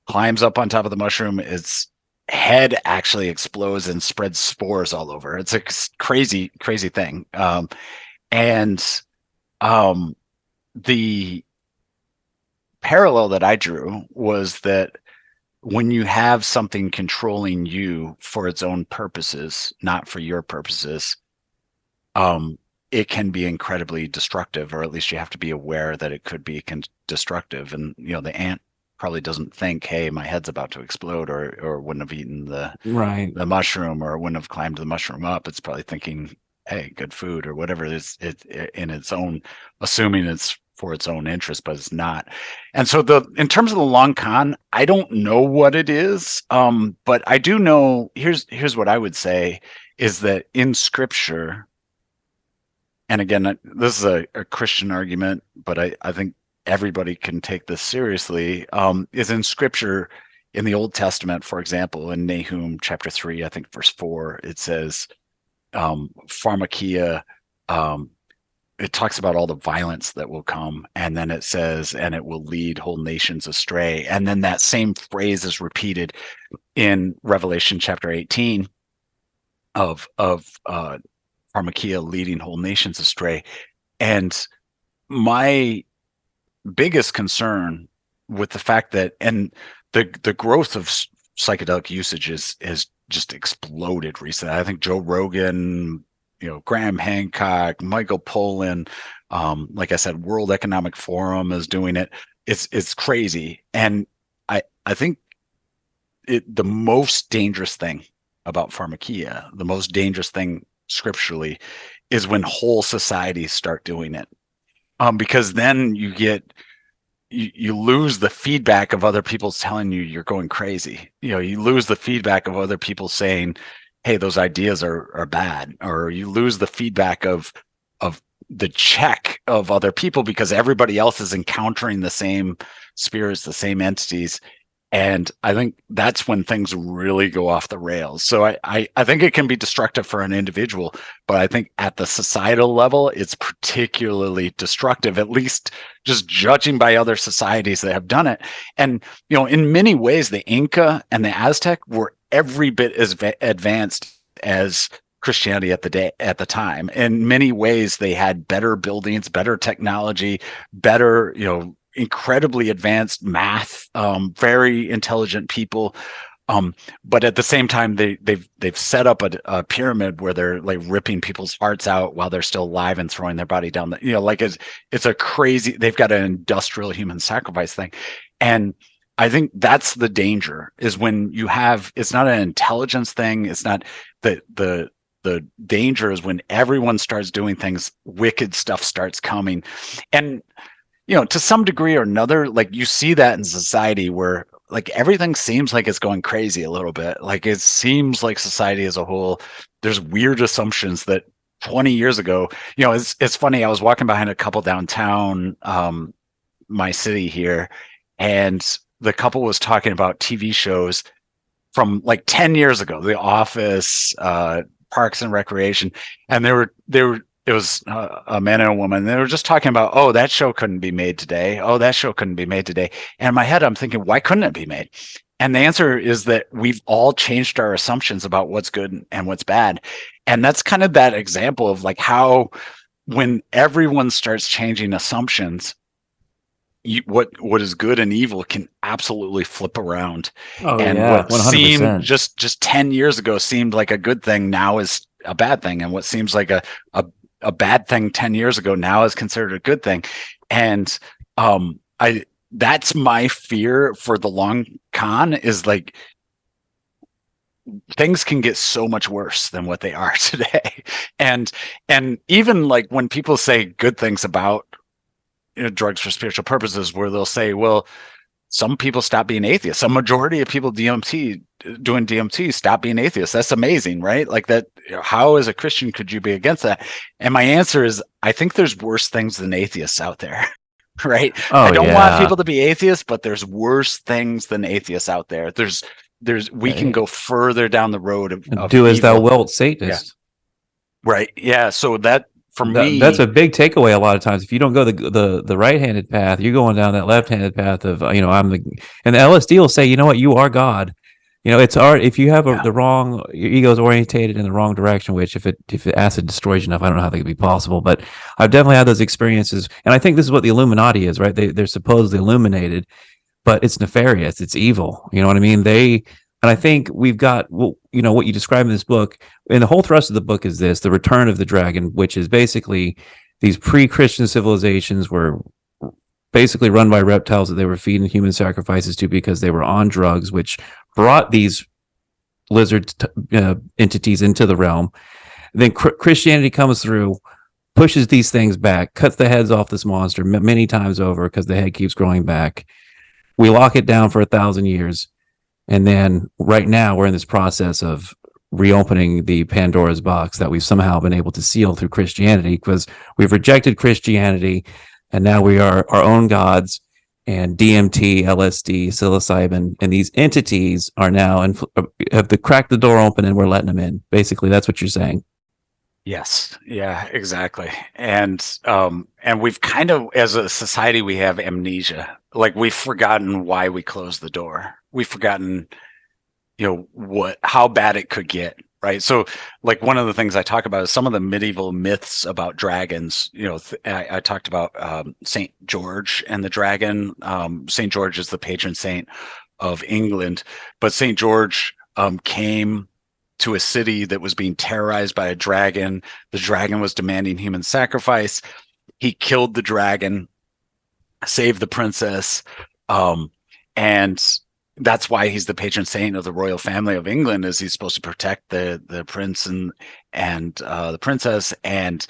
climbs up on top of the mushroom, its head actually explodes and spreads spores all over. It's a crazy thing. The parallel that I drew was that when you have something controlling you for its own purposes, not for your purposes, it can be incredibly destructive, or at least you have to be aware that it could be destructive. And the ant probably doesn't think, hey, my head's about to explode, or wouldn't have eaten the mushroom, or wouldn't have climbed the mushroom up. It's probably thinking, hey, good food, or whatever it is, it in its own, assuming it's for its own interest, but it's not. And so in terms of the long con, I don't know what it is, but I do know, here's what I would say, is that in scripture, and again, this is a Christian argument, but I think everybody can take this seriously, is in scripture, in the Old Testament, for example, in Nahum chapter 3, I think verse 4, it says, pharmakia, it talks about all the violence that will come, and then it says, and it will lead whole nations astray. And then that same phrase is repeated in Revelation chapter 18 of pharmakia leading whole nations astray. And my biggest concern with the fact that, and the growth of psychedelic usage has just exploded recently. I think Joe Rogan, Graham Hancock, Michael Pollan, like I said, World Economic Forum is doing it. It's crazy. And I think the most dangerous thing about pharmakia, the most dangerous thing scripturally, is when whole societies start doing it. Because then you lose the feedback of other people telling you you're going crazy. You lose the feedback of other people saying, hey, those ideas are bad, or you lose the feedback of the check of other people because everybody else is encountering the same spirits, the same entities. And I think that's when things really go off the rails. So I think it can be destructive for an individual, but I think at the societal level, it's particularly destructive, at least just judging by other societies that have done it. And, in many ways, the Inca and the Aztec were every bit as advanced as Christianity at the time. In many ways, they had better buildings, better technology, better, incredibly advanced math, very intelligent people. But at the same time, they've set up a pyramid where they're like ripping people's hearts out while they're still alive and throwing their body down. It's a crazy. They've got an industrial human sacrifice thing, and I think that's the danger. Is when you have, it's not an intelligence thing. It's not the danger is when everyone starts doing things, wicked stuff starts coming, and to some degree or another, like you see that in society where like everything seems like it's going crazy a little bit. Like it seems like society as a whole, there's weird assumptions that 20 years ago, it's funny. I was walking behind a couple downtown, my city here, and the couple was talking about TV shows from like 10 years ago, The Office, Parks and Recreation. And it was a man and a woman. They were just talking about, oh, that show couldn't be made today. Oh, that show couldn't be made today. And in my head, I'm thinking, why couldn't it be made? And the answer is that we've all changed our assumptions about what's good and what's bad. And that's kind of that example of like how when everyone starts changing assumptions, what is good and evil can absolutely flip around. Oh, and yeah, what 100%. seemed just 10 years ago seemed like a good thing now is a bad thing. And what seems like a bad thing 10 years ago now is considered a good thing. And that's my fear for the long con, is like things can get so much worse than what they are today. And even like when people say good things about drugs for spiritual purposes, where they'll say, well, some people stop being atheists. Some majority of people doing DMT stop being atheists. That's amazing, right? Like that. How as a Christian could you be against that? And my answer is, I think there's worse things than atheists out there, right? I don't want people to be atheists, but there's worse things than atheists out there. We can go further down the road of do evil. as thou wilt, Satanist. Yeah. Right. Yeah. So that, for me, that's a big takeaway. A lot of times, if you don't go the right-handed path, you're going down that left-handed path of and the LSD will say, you know what, you are God. It's art. If you have the wrong, your ego's orientated in the wrong direction, which if acid destroys you enough, I don't know how that could be possible. But I've definitely had those experiences, and I think this is what the Illuminati is, right? They're supposedly illuminated, but it's nefarious. It's evil. You know what I mean? And I think we've got, what you describe in this book, and the whole thrust of the book is this: the return of the dragon, which is basically these pre-Christian civilizations were basically run by reptiles that they were feeding human sacrifices to because they were on drugs, which brought these lizard entities into the realm. Then Christianity comes through, pushes these things back, cuts the heads off this monster many times over because the head keeps growing back. We lock it down for 1,000 years. And then right now we're in this process of reopening the Pandora's box that we've somehow been able to seal through Christianity, because we've rejected Christianity and now we are our own gods, and DMT, LSD, psilocybin, and these entities are now have to crack the door open and we're letting them in. Basically, that's what you're saying. Yes. Yeah, exactly. And we've kind of, as a society, we have amnesia. Like we've forgotten why we closed the door. We've forgotten, how bad it could get. Right. So like one of the things I talk about is some of the medieval myths about dragons. I talked about Saint George and the dragon. Saint George is the patron saint of England, but Saint George came to a city that was being terrorized by a dragon. The dragon was demanding human sacrifice. He killed the dragon, saved the princess, and that's why he's the patron saint of the royal family of England. Is he's supposed to protect the prince and the princess, and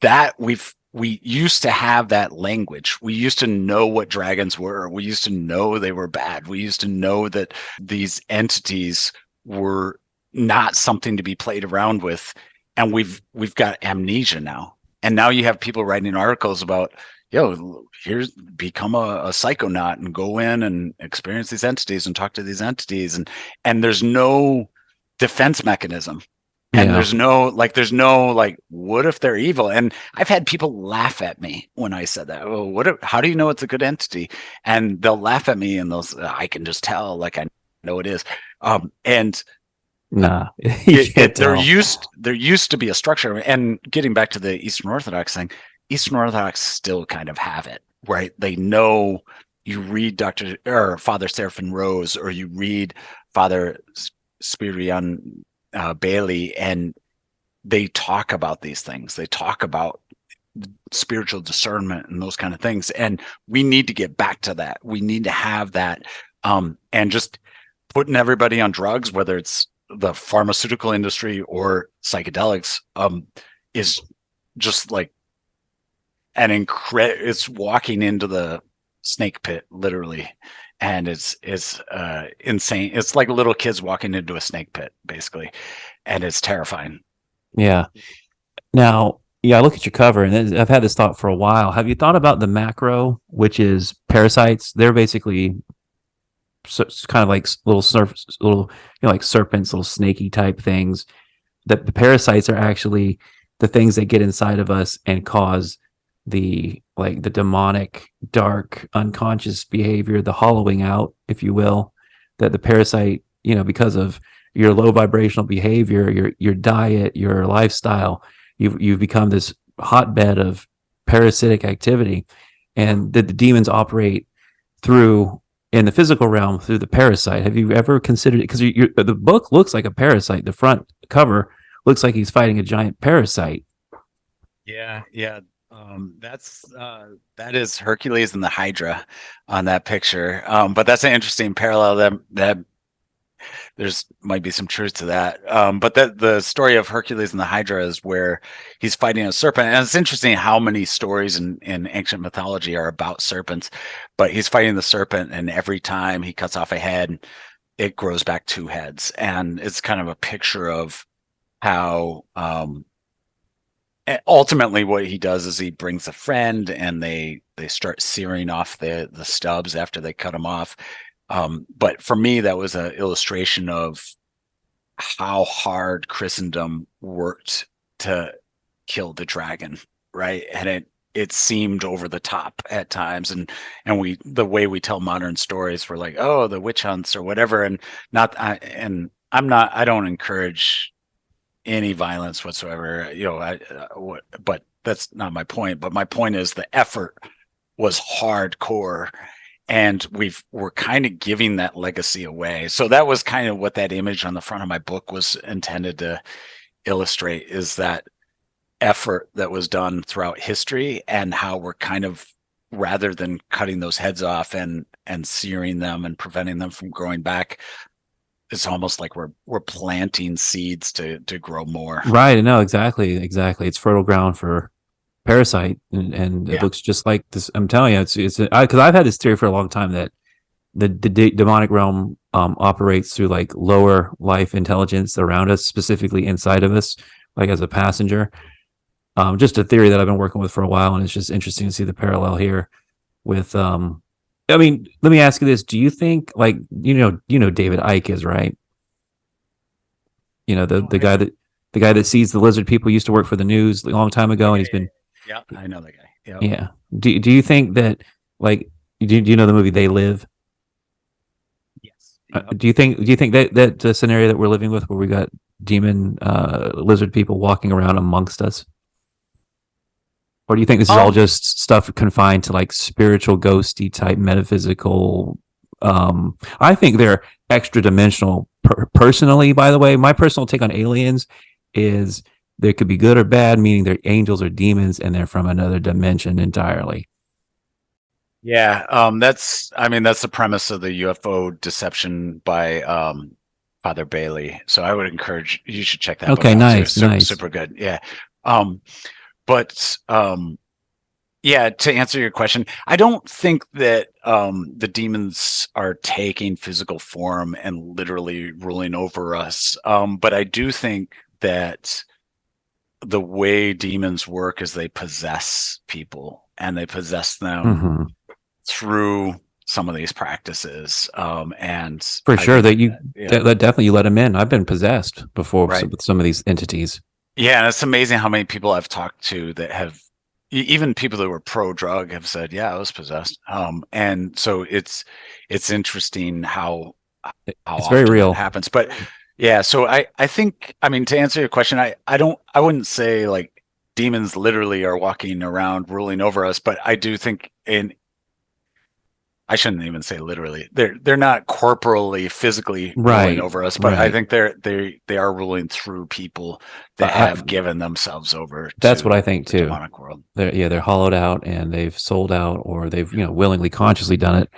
that we used to have that language. We used to know what dragons were. We used to know they were bad. We used to know that these entities were not something to be played around with. And we've got amnesia now. And now you have people writing articles about, here's become a psychonaut and go in and experience these entities and talk to these entities. And there's no defense mechanism. And there's no what if they're evil? And I've had people laugh at me when I said that. Oh, how do you know it's a good entity? And they'll laugh at me and I can just tell, like I know it is. And Nah, there used to be a structure. And getting back to the Eastern Orthodox thing, Eastern Orthodox still kind of have it, right? They know. You read Father Seraphim Rose, or you read Father Spirian Bailey, and they talk about these things. They talk about spiritual discernment and those kind of things. And we need to get back to that. We need to have that. And just putting everybody on drugs, whether it's the pharmaceutical industry or psychedelics, is just like it's walking into the snake pit, literally. And it's insane. It's like little kids walking into a snake pit, basically, and it's terrifying. Yeah. Now, I look at your cover, and I've had this thought for a while. Have you thought about the macro, which is parasites? They're basically kind of like like serpents, little snaky type things. That the parasites are actually the things that get inside of us and cause the demonic, dark, unconscious behavior, the hollowing out, if you will, that the parasite, because of your low vibrational behavior, your diet, your lifestyle, you've become this hotbed of parasitic activity, and that the demons operate in the physical realm through the parasite. Have you ever considered it? Because the book looks like a parasite. The front cover looks like he's fighting a giant parasite. Yeah. That is Hercules and the Hydra on that picture. But that's an interesting parallel that there's might be some truth to that. But the story of Hercules and the Hydra is where he's fighting a serpent. And it's interesting how many stories in ancient mythology are about serpents, but he's fighting the serpent, and every time he cuts off a head, it grows back 2 heads. And it's kind of a picture of how, ultimately what he does is he brings a friend, and they start searing off the stubs after they cut them off. But for me, that was an illustration of how hard Christendom worked to kill the dragon, right? And it seemed over the top at times, and the way we tell modern stories, we're like, oh, the witch hunts or whatever, and I don't encourage any violence whatsoever, but that's not my point. But my point is the effort was hardcore, and we're kind of giving that legacy away. So that was kind of what that image on the front of my book was intended to illustrate, is that effort that was done throughout history, and how we're kind of, rather than cutting those heads off and searing them and preventing them from growing back, it's almost like we're planting seeds to grow more. Right. No, exactly. It's fertile ground for parasite, and it looks just like this. I'm telling you, it's because I've had this theory for a long time that the demonic realm operates through like lower life intelligence around us, specifically inside of us, like as a passenger. Just a theory that I've been working with for a while, and it's just interesting to see the parallel here with I mean, let me ask you this. Do you think, like, David Icke is, right? The guy that the guy that sees the lizard people, used to work for the news a long time ago, and he's been. Yeah, I know that guy. Yep. Yeah. Do you think that, like, do you know the movie They Live? Yes. Yep. Do you think that the scenario that we're living with, where we got demon lizard people walking around amongst us, or do you think this is all just stuff confined to like spiritual, ghosty type, metaphysical? I think they're extra dimensional. Personally, by the way, my personal take on aliens is they could be good or bad, meaning they're angels or demons, and they're from another dimension entirely. Yeah, that's the premise of the UFO deception by Father Bailey. So I would encourage you should check that. Okay, book out nice, too. nice, Super good. Yeah, but yeah, to answer your question, I don't think that the demons are taking physical form and literally ruling over us. But I do think that the way demons work is they possess people, and they possess them through some of these practices. And for sure that definitely you let them in. I've been possessed before with some of these entities. Yeah, and it's amazing how many people I've talked to that have, even people that were pro-drug, have said, "Yeah, I was possessed." And so it's interesting how it's very real happens. But yeah, so I think, to answer your question, I wouldn't say like demons literally are walking around ruling over us, but I do think I shouldn't even say literally. They're not corporally, physically ruling over us, but I think they are ruling through people that have given themselves over. That's what I think too. Demonic world. They're hollowed out, and they've sold out, or they've willingly, consciously done it.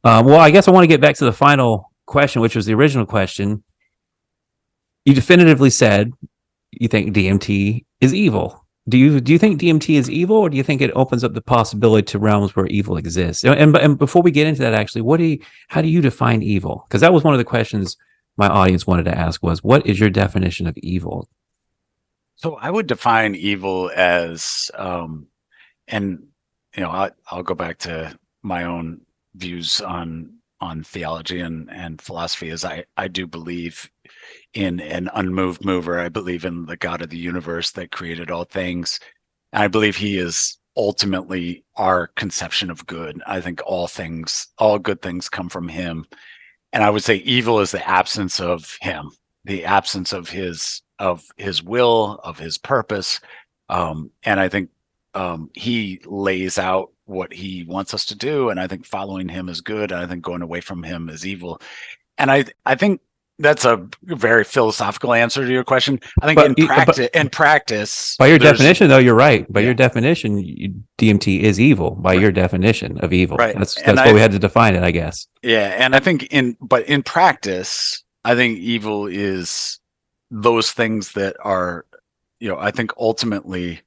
Well, I guess I want to get back to the final question, which was the original question. You definitively said you think DMT is evil. Do you think DMT is evil, or do you think it opens up the possibility to realms where evil exists? And before we get into that, actually, how do you define evil? Because that was one of the questions my audience wanted to ask was, what is your definition of evil? So I would define evil as, and I'll go back to my own views on theology and philosophy, as I do believe in an unmoved mover. I believe in the God of the universe that created all things. And I believe he is ultimately our conception of good. I think all good things come from him. And I would say evil is the absence of him, the absence of his will, of his purpose. And I think he lays out what he wants us to do. And I think following him is good. And I think going away from him is evil. And I think that's a very philosophical answer to your question. I think in practice, by your definition, though, you're right. By your definition, DMT is evil. By your definition of evil, right? That's why we had to define it, I guess. Yeah, and I think in practice, I think evil is those things that are, I think ultimately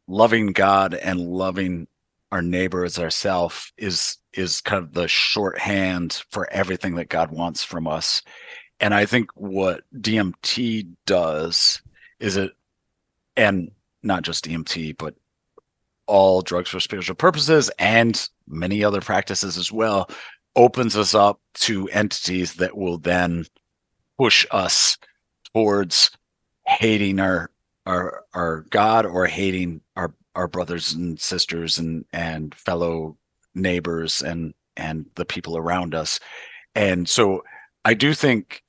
loving God and loving our neighbor as ourselves is kind of the shorthand for everything that God wants from us. And I think what DMT does is and not just DMT, but all drugs for spiritual purposes and many other practices as well, opens us up to entities that will then push us towards hating our God, or hating our brothers and sisters and fellow neighbors and the people around us. And so I do think,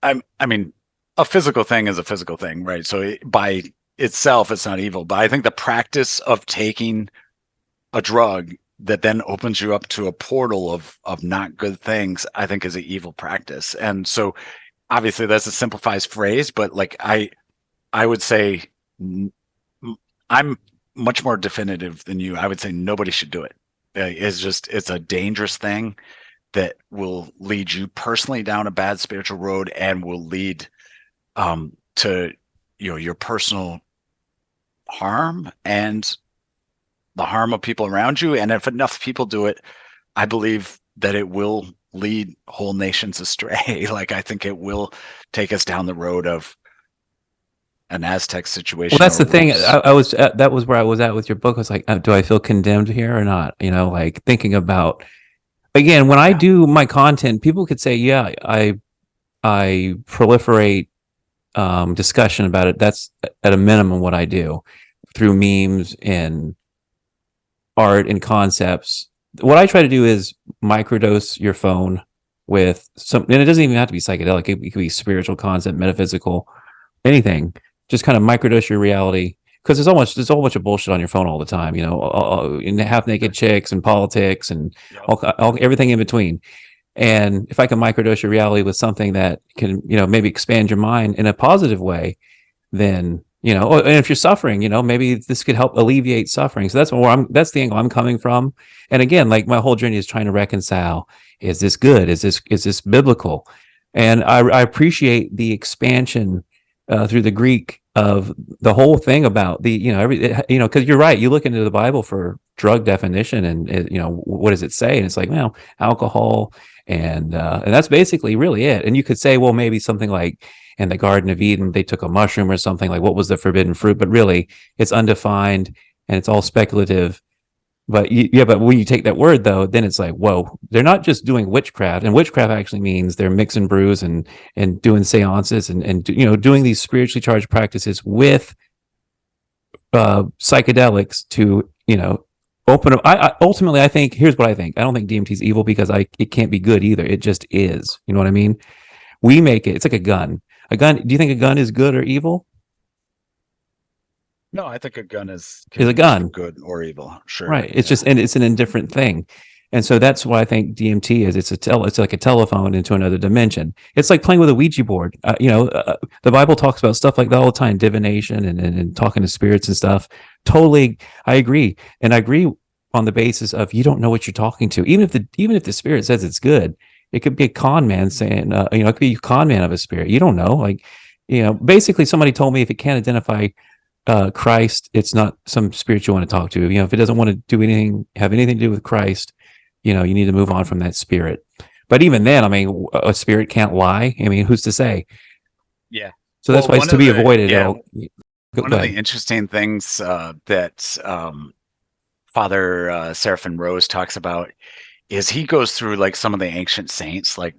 a physical thing is a physical thing, right? So by itself, it's not evil, but I think the practice of taking a drug that then opens you up to a portal of not good things, I think is an evil practice. And so obviously that's a simplified phrase, but like I would say, I'm much more definitive than you. I would say nobody should do it. It's a dangerous thing that will lead you personally down a bad spiritual road and will lead to your personal harm and the harm of people around you. And if enough people do it, I believe that it will lead whole nations astray. Like, I think it will take us down the road of an Aztec situation. Well, that's the thing. That was where I was at with your book. I was like, do I feel condemned here or not? Like thinking about, again, when I do my content, people could say, yeah, I proliferate discussion about it. That's at a minimum what I do through memes and art and concepts. What I try to do is microdose your phone with some, and it doesn't even have to be psychedelic. It could be spiritual concept, metaphysical, anything. Just kind of microdose your reality, because there's a whole bunch of bullshit on your phone all the time. Half naked chicks and politics and everything in between. And if I can microdose your reality with something that can, maybe expand your mind in a positive way, then, and if you're suffering, maybe this could help alleviate suffering. So that's the angle I'm coming from. And again, like my whole journey is trying to reconcile, is this good? Is this biblical? And I appreciate the expansion through the Greek of the whole thing about the, because you're right. You look into the Bible for drug definition and, what does it say? And it's like, well, alcohol. And that's basically really it. And you could say, well, maybe something like in the Garden of Eden, they took a mushroom or something, like what was the forbidden fruit? But really, it's undefined and it's all speculative. But but when you take that word, though, then it's like, whoa, they're not just doing witchcraft. And witchcraft actually means they're mixing brews and doing seances and doing these spiritually charged practices with psychedelics to, open up. Ultimately, I think, here's what I think. I don't think DMT is evil, because it can't be good either. It just is. You know what I mean? We make it. It's like a gun. Do you think a gun is good or evil? No, I think a gun is a gun, good or evil. Sure. Right. It's just, and it's an indifferent thing. And so that's what I think DMT is. It's like a telephone into another dimension. It's like playing with a Ouija board. The Bible talks about stuff like that all the time, divination and talking to spirits and stuff. Totally, I agree, and I agree on the basis of you don't know what you're talking to. Even if the spirit says it's good, it could be a con man saying, it could be a con man of a spirit. You don't know. Like, basically, somebody told me if it can't identify Christ, it's not some spirit you want to talk to. If it doesn't want to have anything to do with Christ, you need to move on from that spirit. But even then, I mean, a spirit can't lie. I mean, who's to say? Yeah. So that's why it's to be avoided. Yeah. One of the interesting things that Father Seraphim Rose talks about is he goes through like some of the ancient saints, like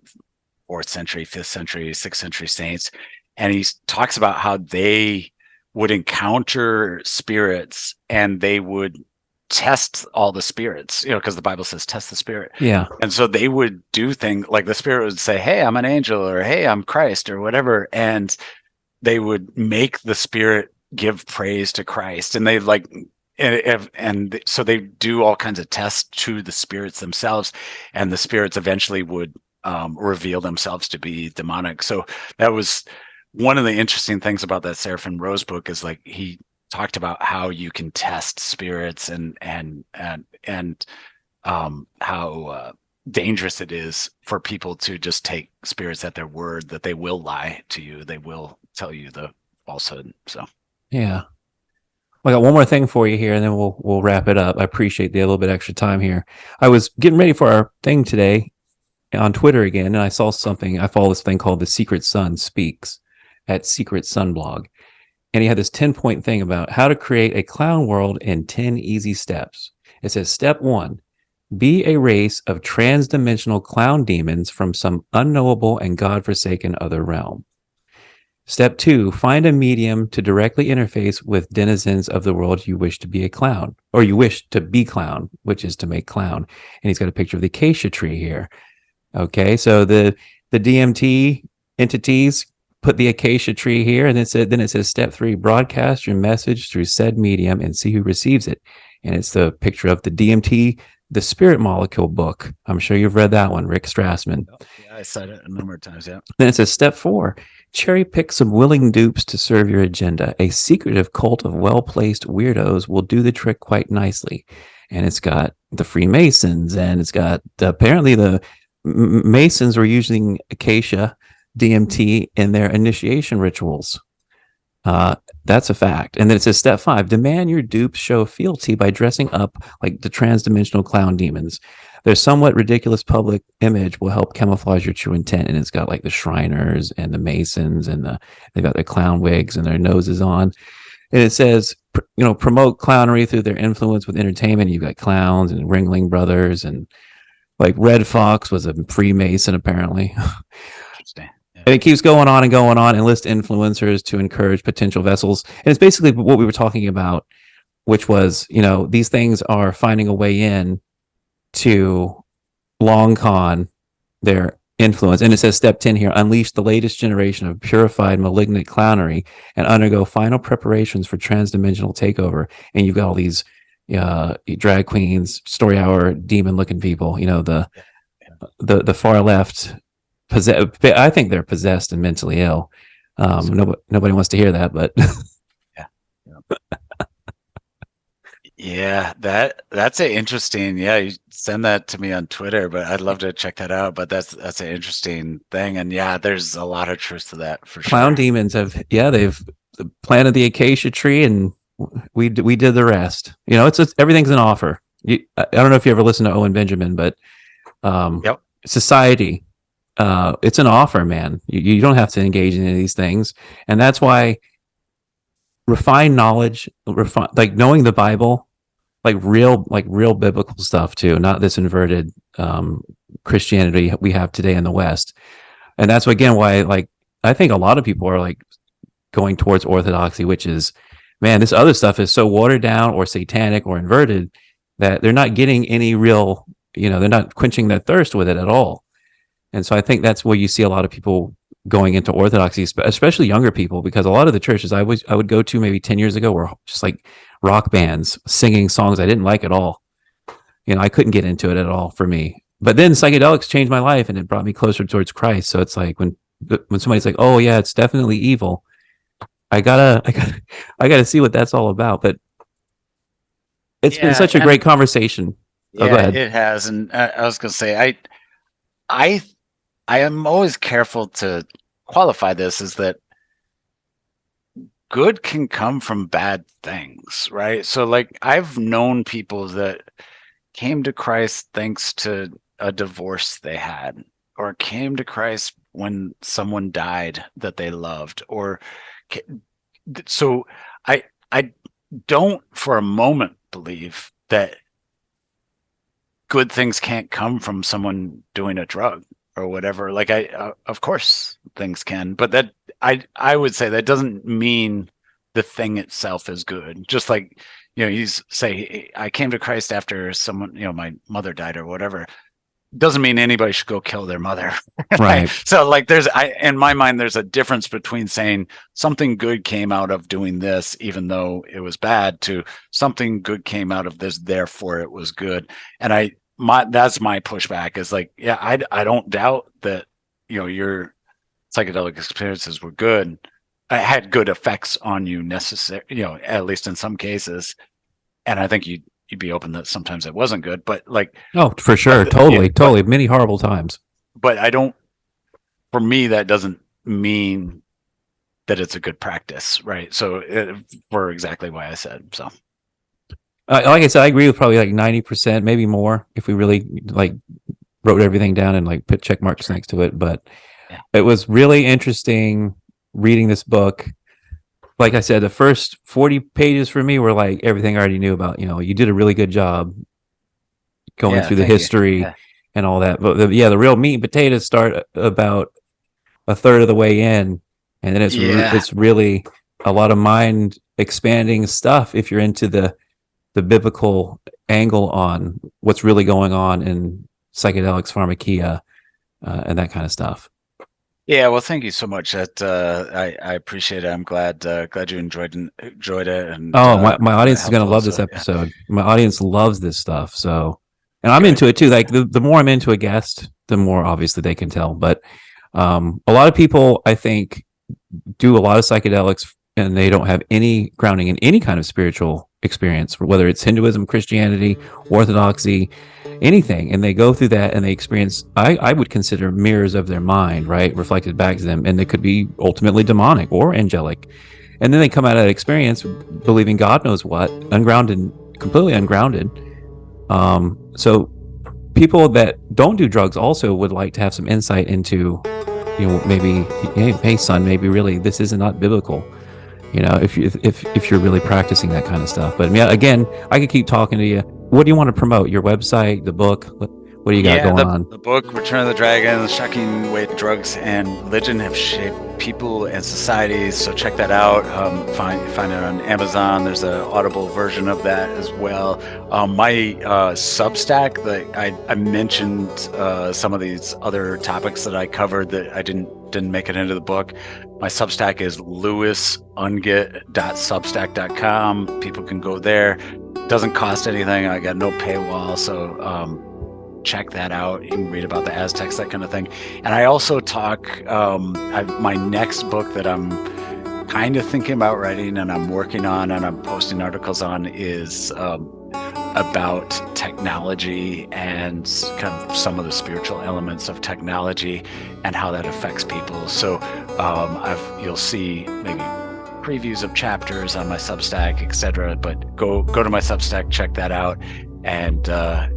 4th century, 5th century, 6th century saints, and he talks about how they would encounter spirits and they would test all the spirits, because the Bible says test the spirit. Yeah. And so they would do things like the spirit would say, hey, I'm an angel, or hey, I'm Christ, or whatever. And they would make the spirit give praise to Christ. And they and so they do all kinds of tests to the spirits themselves. And the spirits eventually would reveal themselves to be demonic. So that was one of the interesting things about that Seraphim Rose book, is like he talked about how you can test spirits and how dangerous it is for people to just take spirits at their word, that they will lie to you, they will tell you the falsehood. So yeah, I got one more thing for you here, and then we'll wrap it up. I appreciate the little bit extra time here. I was getting ready for our thing today on Twitter again, and I saw something. I follow this thing called The Secret Sun Speaks at Secret Sun Blog. And he had this 10-point thing about how to create a clown world in 10 easy steps. It says, step 1, be a race of trans-dimensional clown demons from some unknowable and godforsaken other realm. Step 2, find a medium to directly interface with denizens of the world you wish to be a clown, or you wish to be clown, which is to make clown. And he's got a picture of the acacia tree here. Okay, so the DMT entities put the acacia tree here, and then it says step 3, broadcast your message through said medium and see who receives it. And it's the picture of the DMT, the Spirit Molecule book. I'm sure you've read that one, Rick Strassman. Yeah, I said it a number of times. Yeah. Then it says step 4, cherry pick some willing dupes to serve your agenda. A secretive cult of well-placed weirdos will do the trick quite nicely. And it's got the Freemasons, and it's got apparently the Masons were using acacia DMT in their initiation rituals. That's a fact. And then it says step 5, demand your dupes show fealty by dressing up like the transdimensional clown demons. Their somewhat ridiculous public image will help camouflage your true intent. And it's got like the Shriners and the Masons, and they got their clown wigs and their noses on. And it says, promote clownery through their influence with entertainment. You've got clowns and Ringling Brothers, and like Red Fox was a Freemason apparently. Interesting. Yeah. And it keeps going on and going on, and list influencers to encourage potential vessels. And it's basically what we were talking about, which was, these things are finding a way in to long con their influence. And it says step 10 here: unleash the latest generation of purified malignant clownery and undergo final preparations for transdimensional takeover. And you've got all these drag queens, story hour, demon looking people, the far left. I think they're possessed and mentally ill. Nobody wants to hear that, but yeah, that's an interesting. Yeah, you send that to me on Twitter, but I'd love to check that out. But that's an interesting thing, and yeah, there's a lot of truth to that for sure. Clown demons they've planted the acacia tree, and we did the rest. Everything's an offer. I don't know if you ever listened to Owen Benjamin, but Yep. Society. It's an offer, man. You don't have to engage in any of these things, and that's why refined knowledge, like knowing the Bible, like real biblical stuff too, not this inverted Christianity we have today in the West. And that's again why, like, I think a lot of people are like going towards orthodoxy, which is, man, this other stuff is so watered down or satanic or inverted that they're not getting any real, they're not quenching their thirst with it at all. And so I think that's where you see a lot of people going into orthodoxy, especially younger people, because a lot of the churches I would go to maybe 10 years ago were just like rock bands singing songs I didn't like at all. I couldn't get into it at all for me. But then psychedelics changed my life and it brought me closer towards Christ. So it's like when somebody's like, "Oh yeah, it's definitely evil," I gotta see what that's all about. But it's been such a great conversation. Yeah, go ahead. It has, and I was gonna say, I am always careful to qualify this as that good can come from bad things, right? So like I've known people that came to Christ thanks to a divorce they had, or came to Christ when someone died that they loved, or so I don't for a moment believe that good things can't come from someone doing a drug or whatever. Like of course things can, but that I would say that doesn't mean the thing itself is good. Just like, you say, I came to Christ after someone, my mother died or whatever. Doesn't mean anybody should go kill their mother. Right. So like in my mind, there's a difference between saying something good came out of doing this, even though it was bad, to something good came out of this, therefore it was good. And that's my pushback is like, yeah, I don't doubt that, your psychedelic experiences were good. Had good effects on you at least in some cases. And I think you'd be open that sometimes it wasn't good, but like, oh, for sure. Totally. Many horrible times. But for me, that doesn't mean that it's a good practice. Right. So for exactly why I said, so. Like I said, I agree with probably like 90%, maybe more, if we really like wrote everything down and like put check marks next to it. But It was really interesting reading this book. Like I said, the first 40 pages for me were like everything I already knew about. You did a really good job going through the history and all that. But the real meat and potatoes start about a third of the way in, and then it's really a lot of mind expanding stuff if you're into the biblical angle on what's really going on in psychedelics, pharmakia, and that kind of stuff. Yeah, well, thank you so much. That I appreciate it. I'm glad you enjoyed it. And my audience is going to love this episode. My audience loves this stuff. So, and I'm into it too. Like the more I'm into a guest, the more obviously they can tell. But a lot of people, I think, do a lot of psychedelics and they don't have any grounding in any kind of spiritual experience, whether it's Hinduism, Christianity, Orthodoxy, anything, and they go through that and they experience, I would consider mirrors of their mind, right, reflected back to them, and they could be ultimately demonic or angelic, and then they come out of that experience believing God knows what, ungrounded, completely ungrounded. So people that don't do drugs also would like to have some insight into, maybe, hey son, maybe really this is not biblical. If you're really practicing that kind of stuff. But yeah, again, I could keep talking to you. What do you want to promote? Your website, the book? What do you got going on? The book Return of the Dragon, The Shocking Way Drugs and Religion Have Shaped People and Societies. So check that out. Find it on Amazon. There's an Audible version of that as well. My Substack, I mentioned some of these other topics that I covered that I didn't make it into the book. My Substack is lewisungit.substack.com. People can go there. Doesn't cost anything. I got no paywall, so check that out. You can read about the Aztecs, that kind of thing. And I also talk, my next book that I'm kind of thinking about writing and I'm working on and I'm posting articles on is about technology and kind of some of the spiritual elements of technology and how that affects people. So you'll see maybe previews of chapters on my Substack, etc. But go to my Substack, check that out, and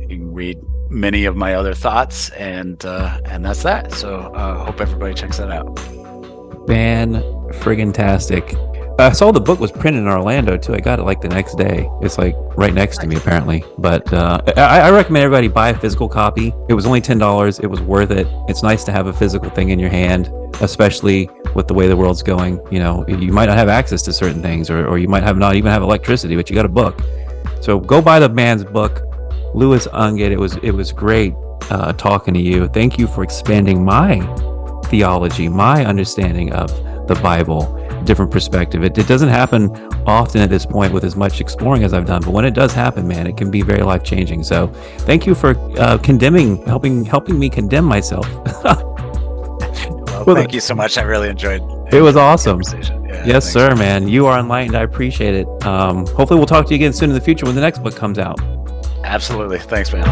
you can read many of my other thoughts, and that's that. So hope everybody checks that out. Fan-friggin-tastic. I saw the book was printed in Orlando too. I got it like the next day. It's like right next to me apparently. But I recommend everybody buy a physical copy. It was only $10. It was worth it. It's nice to have a physical thing in your hand, especially with the way the world's going. You know, you might not have access to certain things, or you might not even have electricity, but you got a book. So go buy the man's book, Lewis Ungit. It was great talking to you. Thank you for expanding my theology, my understanding of the Bible, different perspective. It doesn't happen often at this point with as much exploring as I've done, but when it does happen, man, it can be very life-changing. So thank you for helping me condemn myself. Well, thank you so much. I really enjoyed it. It was awesome. Yeah, yes, sir, man. You are enlightened. I appreciate it. Hopefully we'll talk to you again soon in the future when the next book comes out. Absolutely. Thanks, man.